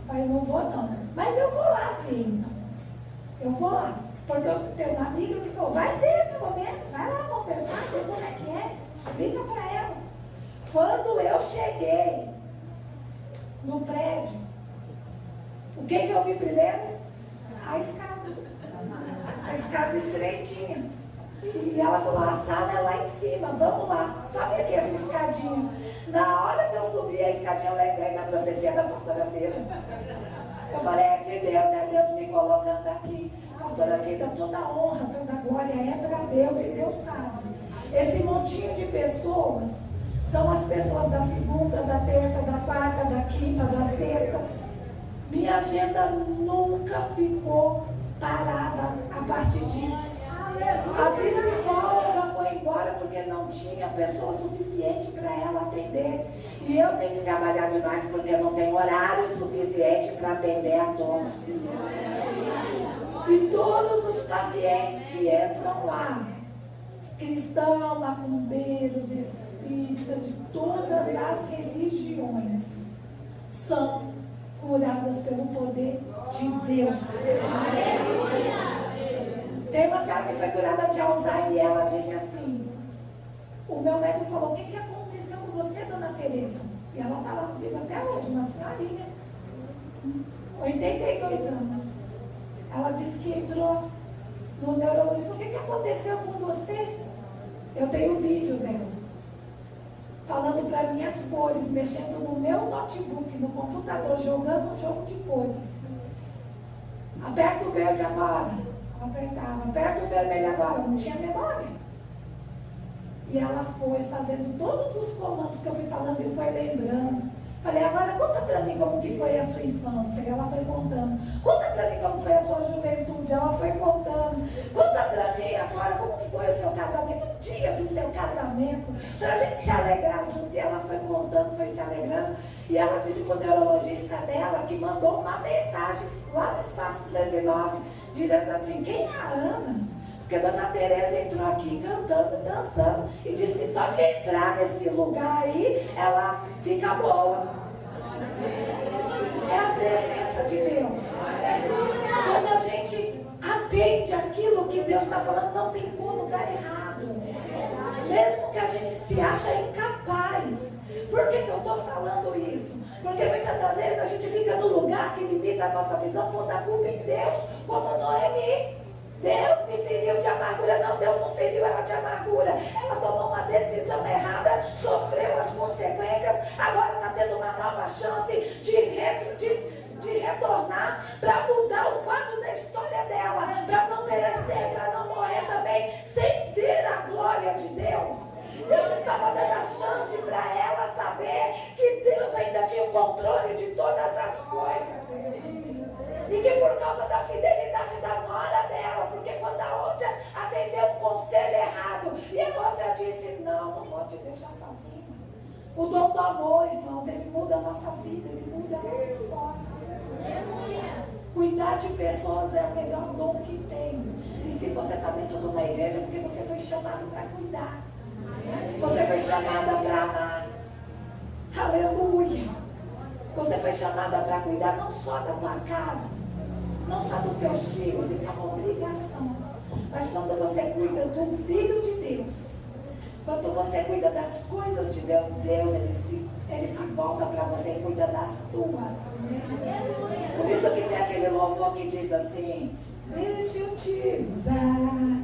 Eu falei, não vou não, mas eu vou lá ver então. Eu vou lá, porque eu tenho uma amiga que falou, vai ver pelo menos, vai lá conversar, ver como é que é, explica para ela. Quando eu cheguei no prédio, o que eu vi primeiro? A escada estreitinha. E ela falou, a sala é lá em cima, vamos lá. Sobe aqui essa escadinha. Na hora que eu subi a escadinha, eu lembrei da profecia da pastora Cida. Eu falei, é de Deus, é Deus me colocando aqui. Pastora Cida, toda honra, toda glória é para Deus e Deus sabe. Esse montinho de pessoas são as pessoas da segunda, da terça, da quarta, da quinta, da sexta. Minha agenda nunca ficou parada a partir disso. A psicóloga foi embora porque não tinha pessoa suficiente para ela atender. E eu tenho que trabalhar demais porque não tenho horário suficiente para atender a todos. E todos os pacientes que entram lá, cristãos, macumbeiros, espíritas, de todas as religiões, são curadas pelo poder de Deus. Tem uma senhora que foi curada de Alzheimer e ela disse assim: o meu médico falou, o que aconteceu com você, dona Tereza? E ela está lá comigo até hoje, uma senhorinha, 82 anos. Ela disse que entrou no neurologista. O que aconteceu com você? Eu tenho um vídeo dela falando para mim as cores, mexendo no meu notebook, no computador, jogando um jogo de cores. Aperta o verde agora. Apertava. Aperta o vermelho agora. Não tinha memória. E ela foi fazendo todos os comandos que eu fui falando e foi lembrando. Falei, agora conta pra mim como que foi a sua infância. E ela foi contando. Conta pra mim como foi a sua juventude. Ela foi contando. Conta pra mim agora como que foi o seu casamento, o dia do seu casamento, pra gente se alegrar junto. E ela foi contando, foi se alegrando. E ela disse pro neurologista dela que mandou uma mensagem lá no espaço 209, dizendo assim, quem é a Ana? Porque a dona Tereza entrou aqui cantando, dançando, e disse que só de entrar nesse lugar aí, ela fica boa. É a presença de Deus. Quando a gente atende aquilo que Deus está falando, não tem como dar errado. Mesmo que a gente se acha incapaz. Por que eu estou falando isso? Porque muitas das vezes a gente fica no lugar que limita a nossa visão, pondo a culpa em Deus, como Noemi. Deus me feriu de amargura. Não, Deus não feriu ela de amargura. Ela tomou uma decisão errada, sofreu as consequências, agora está tendo uma nova chance de retornar para mudar o quadro da história dela, para não perecer, para não morrer também, sem ver a glória de Deus. Deus estava dando a chance para ela saber que Deus ainda tinha o controle de todas as coisas. E que por causa da fidelidade da nora dela, porque quando a outra atendeu um conselho errado, e a outra disse, não vou te deixar sozinha. O dom do amor, irmãos, ele muda a nossa vida, ele muda a nossa história. Cuidar de pessoas é o melhor dom que tem. E se você está dentro de uma igreja, é porque você foi chamado para cuidar. Você foi chamada para amar. Aleluia. Você foi chamada para cuidar não só da tua casa, não só dos teus filhos, isso é uma obrigação. Mas quando você cuida do Filho de Deus, quando você cuida das coisas de Deus, ele se volta para você e cuida das tuas. Por isso que tem aquele louvor que diz assim, deixa eu te usar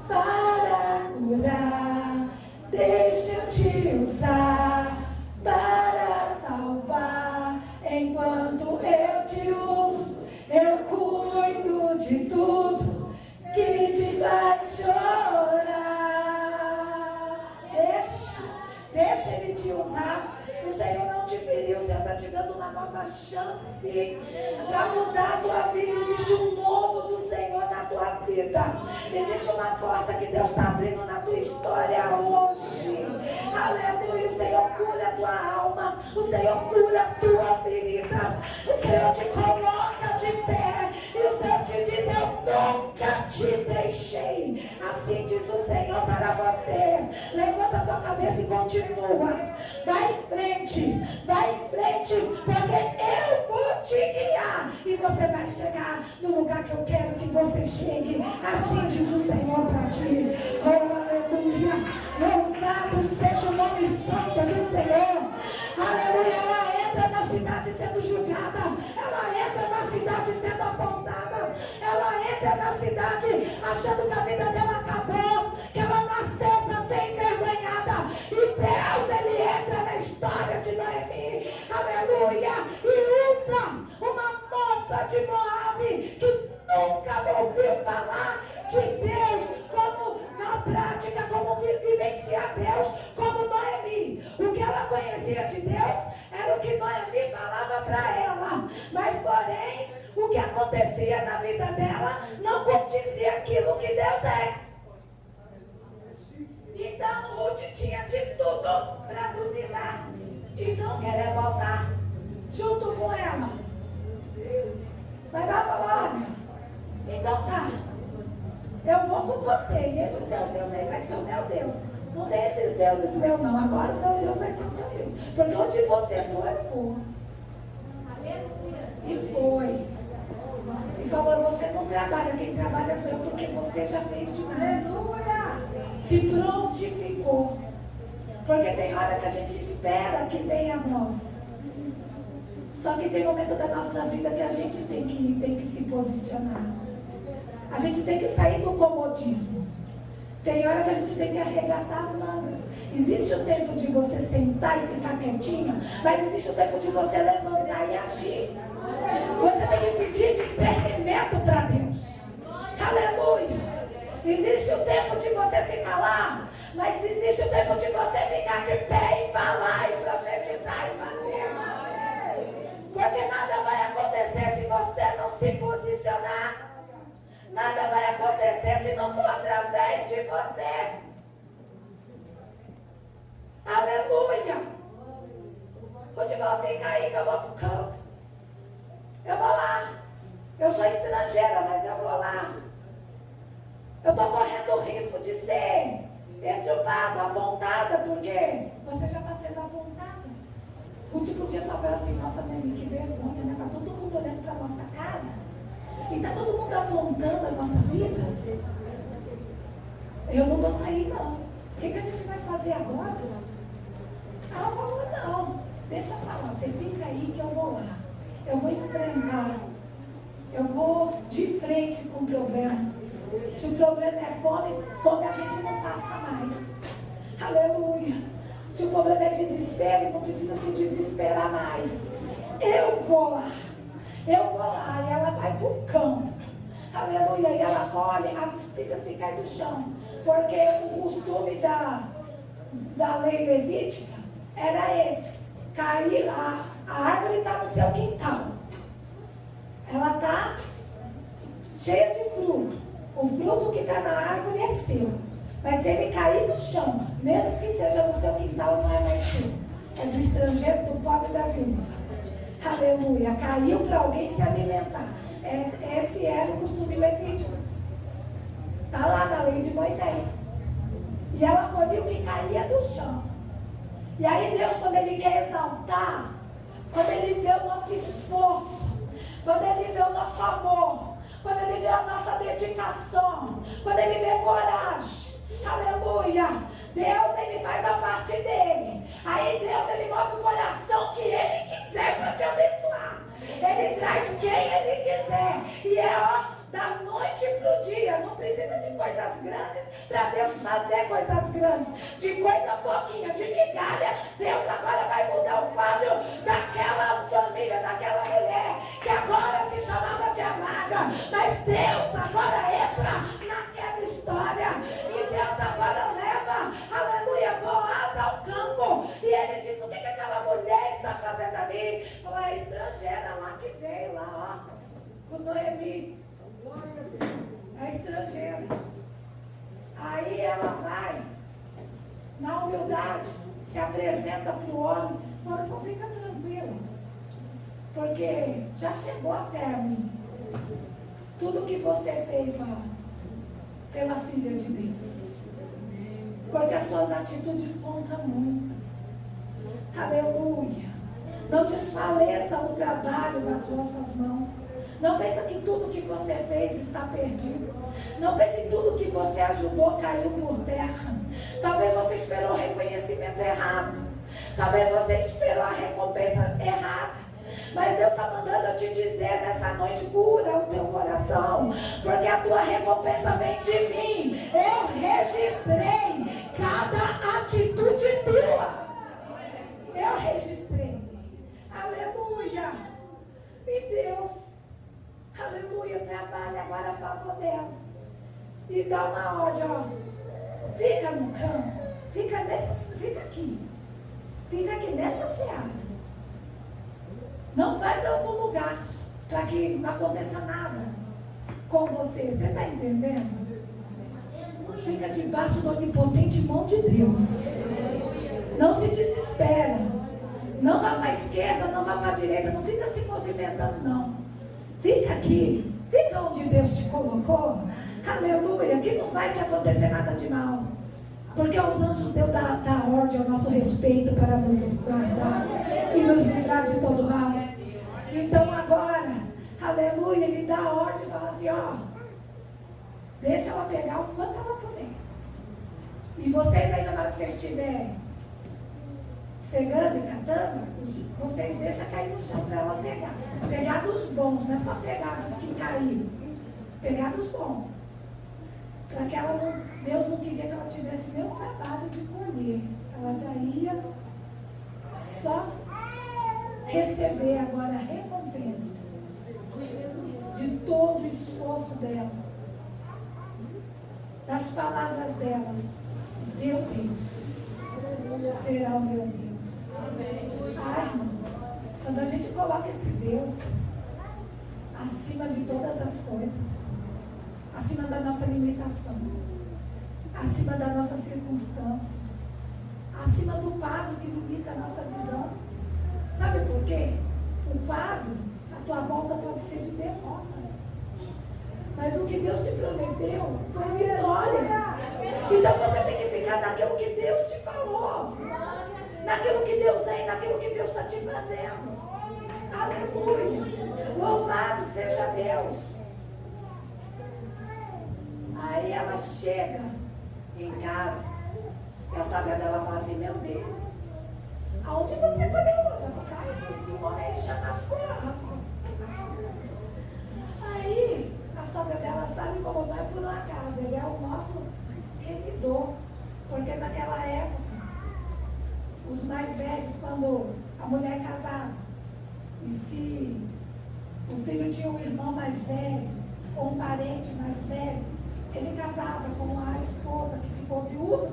para curar, deixa eu te usar para salvar. Enquanto eu te uso, eu cuido de tudo que te faz chorar. Deixa ele te usar. O Senhor não te feriu, o Senhor está te dando uma nova chance para mudar a tua vida. Existe um novo do Senhor na tua vida. Existe uma porta que Deus está abrindo na tua história hoje. Aleluia. O Senhor cura a tua alma. O Senhor cura a tua ferida. O Senhor te coloca de pé. E o Senhor te diz, eu nunca te deixei. Assim diz o Senhor para você. Levanta a tua cabeça e continua. Vai em frente, porque eu vou te guiar. E você vai chegar no lugar que eu quero que você chegue. Assim diz o Senhor para ti. Oh, aleluia. Louvado seja o nome santo do Senhor. Aleluia. Ela entra na cidade sendo julgada. Ela entra na cidade sendo apontada. Ela entra na cidade achando que a vida dela acabou, que ela nasceu para ser envergonhada. E Deus, ele entra na história de Noemi. Aleluia. E usa uma moça de Moabe que nunca ouviu falar de Deus, como na prática, como vivenciar Deus, como Noemi. O que ela conhecia de Deus era o que Noemi falava para ela. Mas porém, o que acontecia na vida dela não condizia aquilo que Deus é. Então Ruth tinha de tudo para duvidar e não querer voltar junto com ela. Mas ela falou, olha, Então tá. Eu vou com você. E esse teu Deus aí vai ser o meu Deus. Não tem esses deuses meus não. Agora o meu Deus vai ser o teu Deus. Porque onde você for, eu vou. E foi. E falou, você não trabalha. Quem trabalha sou eu, porque você já fez demais. Se prontificou. Porque tem hora que a gente espera que venha a nós. Só que tem momento da nossa vida que a gente tem que se posicionar. A gente tem que sair do comodismo. Tem hora que a gente tem que arregaçar as mangas. Existe o tempo de você sentar e ficar quietinha, mas existe o tempo de você levantar e agir. Você tem que pedir discernimento para Deus. Aleluia. Existe o tempo de você se calar, mas existe o tempo de você ficar de pé e falar e profetizar e fazer. Porque nada vai acontecer se você não se posicionar. Nada vai acontecer se não for através de você. Aleluia. Futebol, fica aí que eu vou pro campo. Eu vou lá. Eu sou estrangeira, mas eu vou lá. Eu estou correndo o risco de ser extirpada, apontada, porque você já está sendo apontada. Ruth podia falar assim, nossa, Nemi, que vergonha, né? Está todo mundo olhando para a nossa cara. E está todo mundo apontando a nossa vida. Eu não vou sair, não. O que a gente vai fazer agora? Ela falou, não, deixa pra lá, você fica aí que eu vou lá. Eu vou enfrentar. Eu vou de frente com o problema. Se o problema é fome, fome a gente não passa mais. Aleluia. Se o problema é desespero, não precisa se desesperar mais. Eu vou lá. Eu vou lá. E ela vai para o campo. Aleluia. E ela colhe as espigas que caem do chão. Porque o costume da lei levítica era esse. Cair lá. A árvore está no seu quintal. Ela está cheia de fruto. O fruto que está na árvore é seu. Mas se ele cair no chão, mesmo que seja no seu quintal, não é mais seu. É do estrangeiro, do pobre e da viúva. Aleluia. Caiu para alguém se alimentar. Esse era o costume levítico. Está lá na lei de Moisés. E ela colheu o que caía do chão. E aí Deus, quando Ele quer exaltar, quando Ele vê o nosso esforço, quando Ele vê o nosso amor, quando Ele vê a nossa dedicação, quando Ele vê coragem, aleluia, Deus, Ele faz a parte dele. Aí Deus, Ele move o coração que Ele quiser para te abençoar. Ele traz quem Ele quiser. E da noite para o dia. Não precisa de coisas grandes para Deus fazer coisas grandes. De coisa pouquinha, de migalha, Deus agora vai mudar o quadro daquela família, daquela mulher que agora se chamava de amada. Mas Deus agora entra naquela história. E Deus agora leva, aleluia, Boaz ao campo. E ele diz, o que aquela mulher está fazendo ali? Ela é estrangeira lá que veio lá, ó, com Noemi. É estrangeira. Aí ela vai, na humildade, se apresenta para o homem. Fala, fica tranquila, porque já chegou até a mim tudo que você fez lá pela filha de Deus. Porque as suas atitudes contam muito. Aleluia. Não desfaleça o trabalho das vossas mãos. Não pense que tudo que você fez está perdido. Não pense que tudo que você ajudou caiu por terra. Talvez você esperou o reconhecimento errado. Talvez você esperou a recompensa errada. Mas Deus está mandando eu te dizer nessa noite, cura o teu coração, porque a tua recompensa vem de mim. Eu registrei cada atitude tua. Eu registrei. Aleluia. E Deus, aleluia, trabalha agora a favor dela. E dá uma ordem, ó. Fica no campo. Fica aqui. Fica aqui nessa seara. Não vai para outro lugar, para que não aconteça nada com você. Você está entendendo? Fica debaixo da onipotente mão de Deus. Não se desespera. Não vá para a esquerda, não vá para a direita. Não fica se movimentando, não. Fica aqui. Fica onde Deus te colocou, aleluia, que não vai te acontecer nada de mal. Porque os anjos Deus dá ordem ao nosso respeito para nos guardar e nos livrar de todo mal. Então agora, aleluia, ele dá a ordem e fala assim, ó, deixa ela pegar o quanto ela puder. E vocês ainda, na hora que vocês estiverem cegando e catando, vocês deixam cair no chão para ela pegar. Pegar dos bons, não é só pegar dos que caíram. Pegar dos bons. Para que ela não, Deus não queria que ela tivesse nenhum trabalho de colher. Ela já ia só receber agora a recompensa de todo o esforço dela, das palavras dela. Meu Deus será o meu Deus. Ai, irmão, quando a gente coloca esse Deus acima de todas as coisas, acima da nossa limitação, acima da nossa circunstância, acima do quadro que limita a nossa visão. Sabe por quê? O quadro, a tua volta pode ser de derrota. Mas o que Deus te prometeu foi vitória. Então você tem que ficar naquilo que Deus te falou, naquilo que Deus é e naquilo que Deus está te fazendo. Aleluia! Louvado seja Deus! Aí ela chega em casa e a sogra dela fala assim, meu Deus, aonde você comeu hoje? Ela fala, esse homem é chamado por rasgo. Aí a sogra dela sabe como não é por um acaso, ele é o nosso remidor. Porque naquela época, os mais velhos, quando a mulher casava, e se o filho tinha um irmão mais velho, ou um parente mais velho, ele casava com a esposa que ficou viúva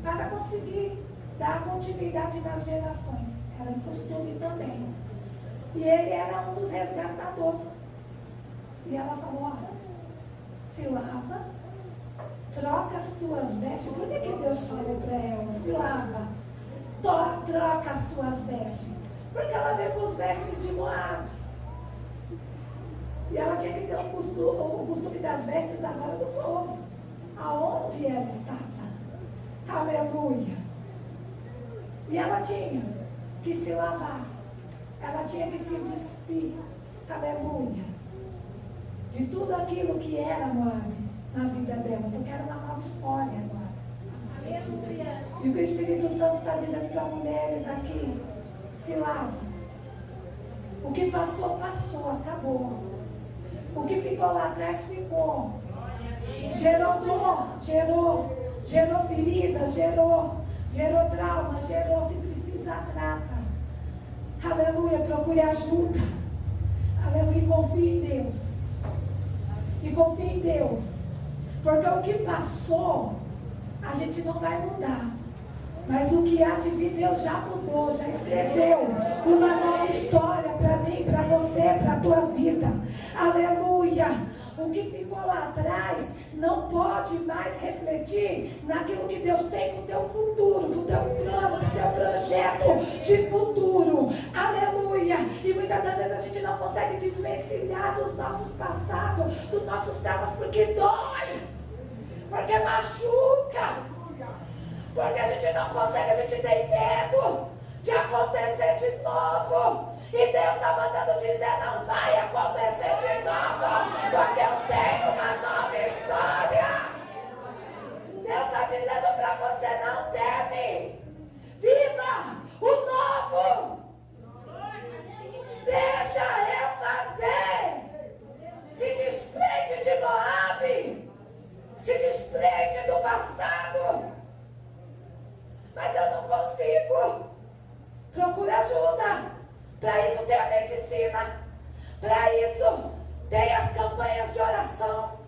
para conseguir dar continuidade nas gerações. Era um costume também. E ele era um dos resgatadores. E ela falou, ó, se lava, troca as tuas vestes. Por que Deus falou para ela? Se lava, troca as tuas vestes. Porque ela veio com os vestes de Moab. E ela tinha que ter o costume das vestes agora do povo. Aonde ela estava. Aleluia. E ela tinha que se lavar. Ela tinha que se despir. Aleluia. De tudo aquilo que era Moab na vida dela. Porque era uma nova história agora. Aleluia. E o que o Espírito Santo está dizendo para mulheres aqui. Se lava. O que passou, passou. Acabou. O que ficou lá atrás, ficou. Gerou dor, gerou ferida, gerou trauma, se precisa, trata. Aleluia, procure ajuda. Aleluia, e confie em Deus. E confie em Deus. Porque o que passou, a gente não vai mudar. Mas o que há de vir, Deus já mudou, já escreveu uma nova história para mim, para você, para a tua vida. Aleluia! O que ficou lá atrás não pode mais refletir naquilo que Deus tem para o teu futuro, para o teu plano, para o teu projeto de futuro. Aleluia! E muitas das vezes a gente não consegue desvencilhar dos nossos passados, dos nossos traumas, porque dói, porque machuca. Porque a gente não consegue, a gente tem medo de acontecer de novo. E Deus está mandando dizer, não vai acontecer de novo, porque eu tenho uma nova história. Deus está dizendo para você, não teme. Viva o novo. Deixa eu fazer. Se desprende de Moab. Se desprende do passado. Mas eu não consigo. Procura ajuda. Para isso tem a medicina. Para isso tem as campanhas de oração.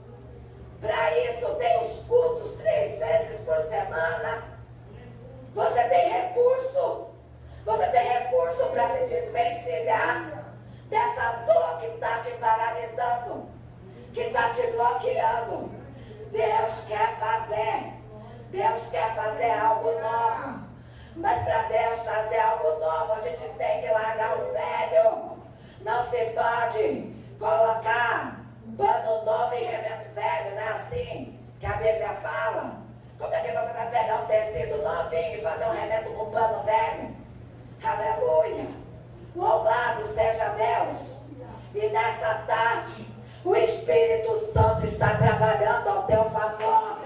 Para isso tem os cultos 3 vezes por semana. Você tem recurso. Você tem recurso para se desvencilhar dessa dor que está te paralisando, que está te bloqueando. Deus quer fazer. Deus quer fazer algo novo. Mas para Deus fazer algo novo, a gente tem que largar o velho. Não se pode colocar Pano novo e remendo velho, não é assim que a Bíblia fala? Como é que você vai pegar um tecido novinho e fazer um remendo com pano velho? Aleluia! Louvado seja Deus! E nessa tarde, o Espírito Santo está trabalhando ao teu favor.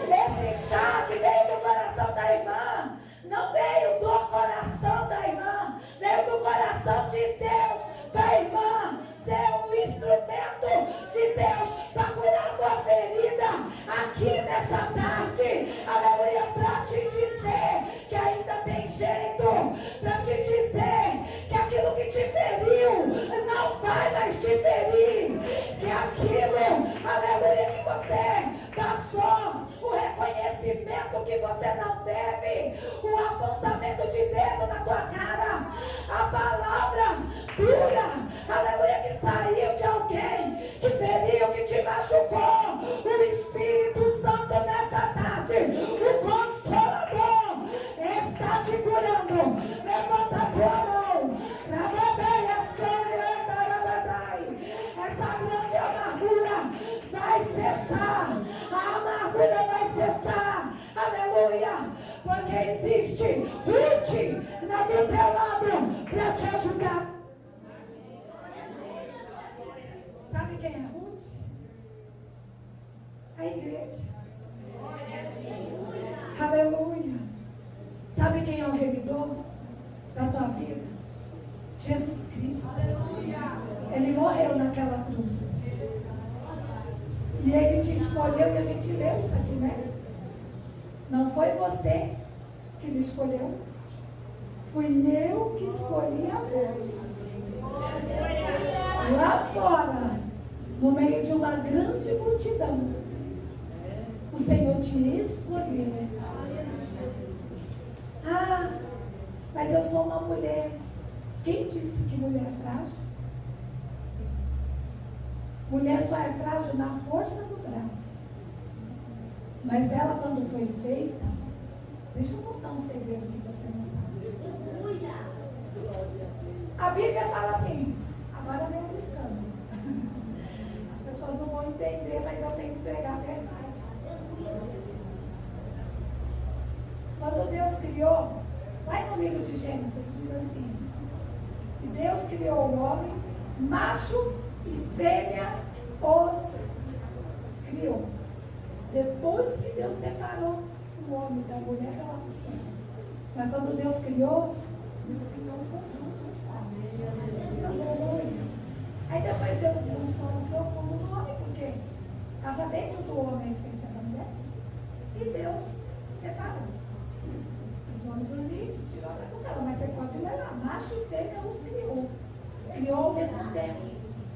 Esse chá que veio do coração da irmã, não veio do coração da irmã, veio do coração de Deus para a irmã ser um instrumento de Deus para curar tua ferida aqui nessa tarde. Aleluia, para te dizer que ainda tem jeito, para te dizer que aquilo que te feriu não vai mais te ferir, que aquilo, aleluia, que você passou, o reconhecimento que você não teve, o apontamento de dedo na tua cara, a palavra dura, aleluia, que saiu de alguém que feriu, que te machucou, o Espírito Santo nessa tarde, o Consolador está te curando. Levanta a tua mão, essa grande amargura vai cessar, a amargura vai cessar, aleluia, porque existe Ruth do teu lado para te ajudar. Sabe quem é Ruth? A igreja. Aleluia. Sabe quem é o remidor da tua vida? Jesus Cristo. Ele morreu naquela cruz. E ele te escolheu, e a gente leu isso aqui, né? Não foi você que me escolheu. Fui eu que escolhi a vós. Lá fora, no meio de uma grande multidão, o Senhor te escolheu. Ah, mas eu sou uma mulher. Quem disse que mulher é frágil? Mulher só é frágil na força do braço. Mas ela, quando foi feita, deixa eu contar um segredo que você não sabe. A Bíblia fala assim, agora vem os escândalos. As pessoas não vão entender, mas eu tenho que pregar a verdade. Quando Deus criou, vai no livro de Gênesis, ele diz assim, e Deus criou o homem, macho e fêmea os criou. Depois que Deus separou o homem da mulher pela costela. Mas quando Deus criou um conjunto, um só. Aleluia. Aí depois Deus deu um sono profundo no homem, porque estava dentro do homem a essência da mulher. E Deus separou. Os homens dormiram, tirou da costela. Mas você pode ler lá, macho e fêmea os criou. Criou ao mesmo tempo.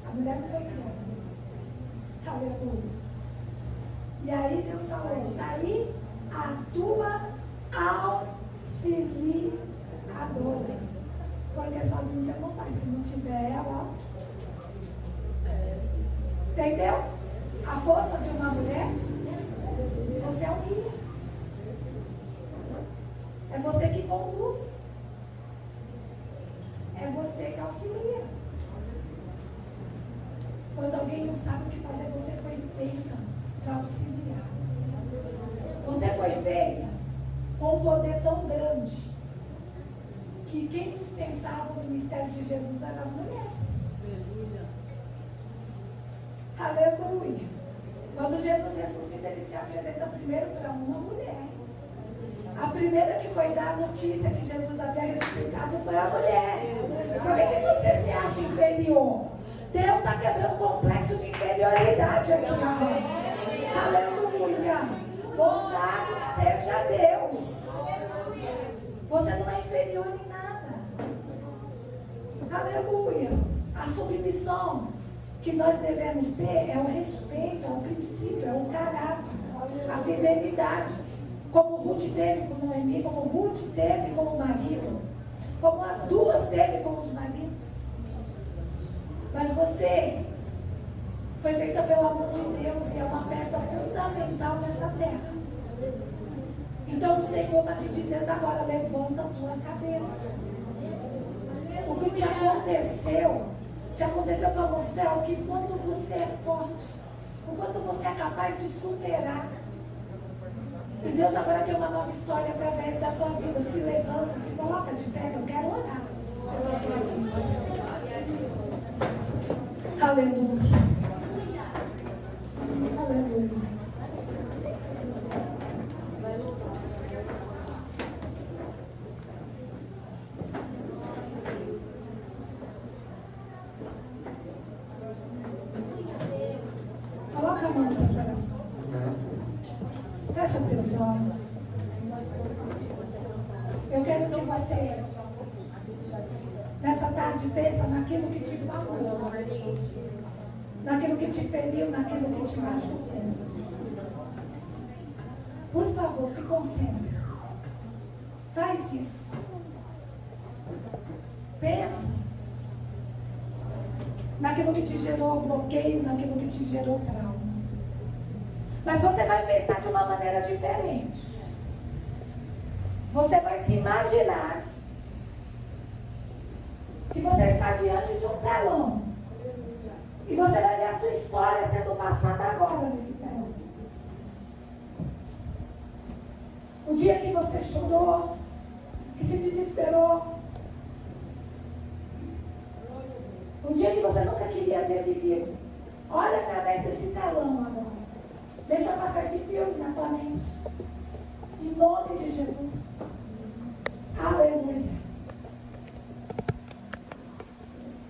A mulher não foi criada depois. Aleluia. E aí Deus falou, daí a tua auxiliadora. Porque sozinho você não faz, se não tiver ela. Entendeu? A força de uma mulher, você é o guia. É você que conduz. É você que auxilia. Quando alguém não sabe o que fazer, você foi feita para auxiliar. Você foi feita com um poder tão grande que quem sustentava o ministério de Jesus eram as mulheres. Aleluia. Quando Jesus ressuscita, ele se apresenta primeiro para uma mulher. A primeira que foi dar a notícia que Jesus havia ressuscitado foi a mulher. Por que você se acha inferior? Deus está quebrando o complexo de inferioridade aqui agora. Aleluia. Louvado seja Deus. Você não é inferior em nada. Aleluia. A submissão que nós devemos ter é o respeito, é o princípio, é o caráter, a fidelidade. Como Ruth teve com Noemi, como Ruth teve com o marido, como as duas teve com os maridos. Mas você foi feita pelo amor de Deus e é uma peça fundamental nessa terra. Então o Senhor está te dizendo agora, levanta a tua cabeça. O que te aconteceu Te aconteceu para mostrar que quando você é forte, o quanto você é capaz de superar. E Deus agora tem uma nova história através da tua vida. Se levanta, se coloca de pé, que eu quero orar. Aleluia. Aleluia. Coloca a mão no teu coração. Fecha teus olhos. Eu quero que você, nessa tarde, pensa naquilo que te magoou, naquilo que te feriu, naquilo que te machucou. Por favor, se concentre. Faz isso. Pensa naquilo que te gerou bloqueio, naquilo que te gerou trauma. Mas você vai pensar de uma maneira diferente. Você vai se imaginar que você está diante de um telão. E você vai ver a sua história sendo passada agora nesse telão. O dia que você chorou, que se desesperou. O dia que você nunca queria ter vivido. Olha através desse telão agora. Deixa passar esse filme na tua mente. Em nome de Jesus. Aleluia.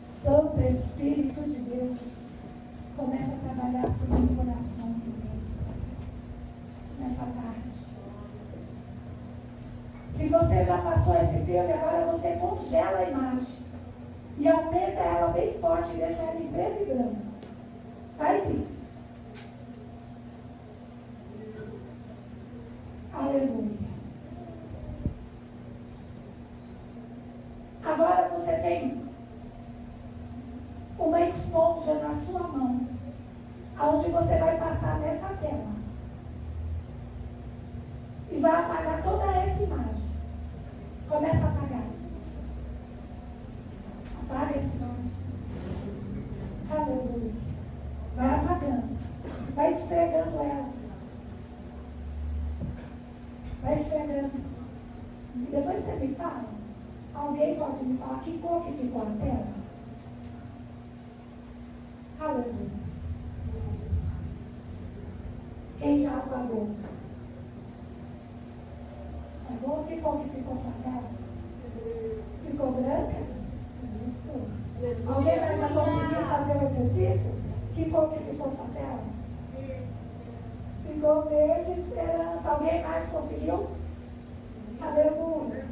Santo Espírito de Deus, começa a trabalhar segundo corações e mentes nessa tarde. Se você já passou esse filme, agora você congela a imagem e aumenta ela bem forte e deixa ela em preto e branco. Faz isso. Aleluia. Agora você tem uma esponja na sua mão, aonde você vai passar nessa tela e vai apagar toda essa imagem. Começa a apagar. Apaga esse nome. Aleluia. Vai apagando. Vai esfregando ela. Vai esfregando. E depois você me fala. Alguém pode me falar que cor que ficou a tela? Aleluia. Quem já apagou? Apagou? Que cor que ficou sua tela? Ficou branca? Isso. Alguém mais já conseguiu fazer o exercício? Que cor que ficou sua tela? Ficou verde, esperança. Alguém mais conseguiu? Aleluia.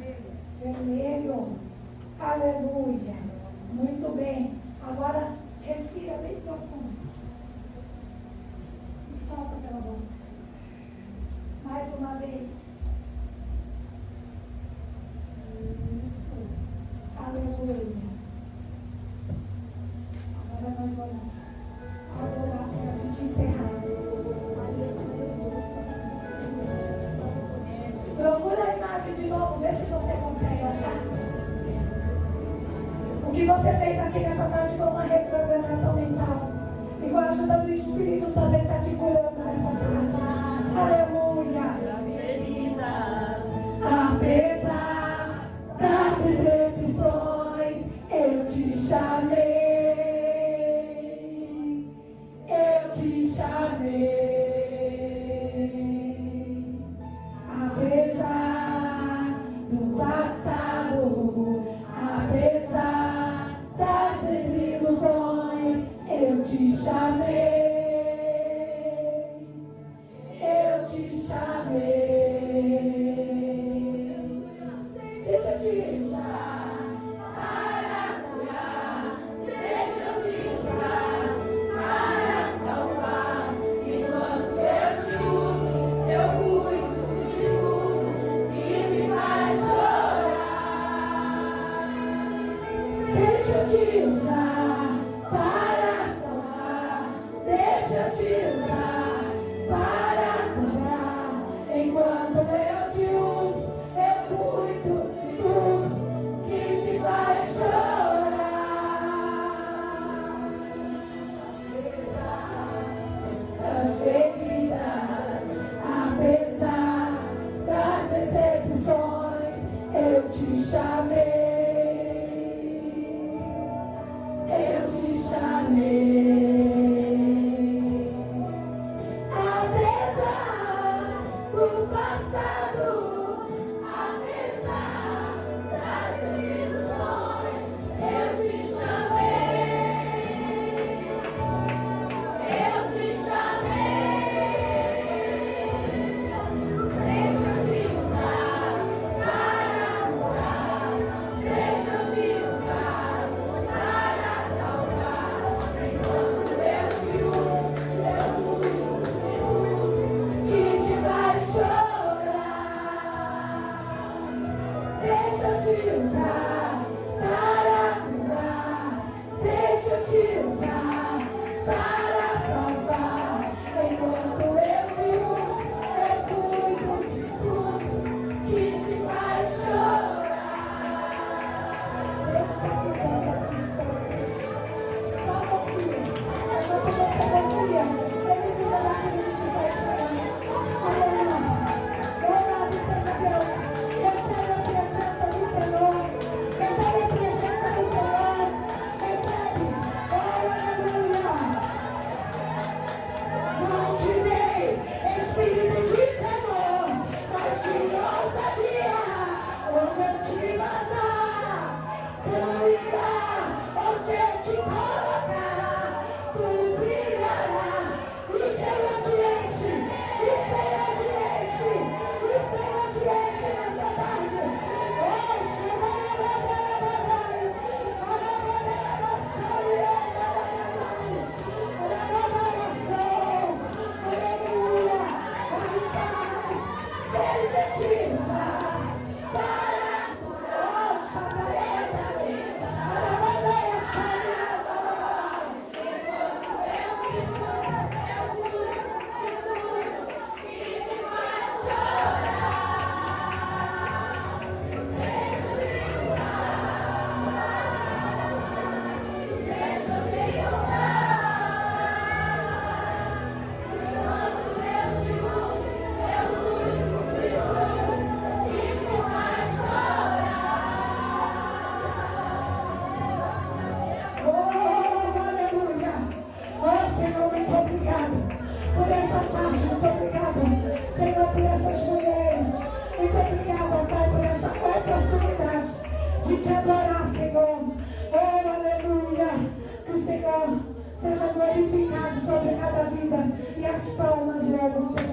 Vermelho. Aleluia. Muito bem. Agora respira bem profundo. E solta pela boca. Mais uma vez. Isso. Aleluia. Agora nós vamos adorar para a gente encerrar. Procura a imagem de novo, vê se você consegue achar. O que você fez aqui nessa tarde foi uma reprogramação mental. E com a ajuda do Espírito Santo, Ele está te curando nessa tarde. Aleluia. Apesar das decepções, eu te chamei. Eu te chamei. Apesar do passado, apesar das desilusões, eu te chamei. do passado, apesar das desilusões, eu te chamei, eu te chamei. Deixa eu te usar para curar, deixa eu te usar para salvar. Enquanto eu te uso, que te vai chorar. Deixa eu te usar para curar, deixa eu te usar para salvar. Enquanto eu te uso, eu cuido de tudo que te vai chorar. Deus está cuidando aqui, estou. Só um pouquinho. Enquanto você confia, Ele cuida daquilo que te faz chorar. Aleluia. Louvado seja Deus. Recebe a presença do Senhor. Recebe a presença do Senhor. Recebe. Oh, aleluia. Não te dei espírito de temor, mas de ousadia. Onde eu te mandar, tu irá. Onde eu te colocar, tu brilhará. E o Senhor te enche, e o Senhor te enche, e o Senhor te enche nessa tarde. Oh, aleluia. Deixa eu te usar para curar. Oh, aleluia. Oh, Senhor, muito obrigado por essa tarde. Muito obrigado, Senhor, por essas mulheres. Muito obrigado, Pai, por essa oportunidade de te adorar, Senhor. Oh, aleluia. Que o Senhor seja glorificado sobre cada vida. E as palmas levam, Senhor.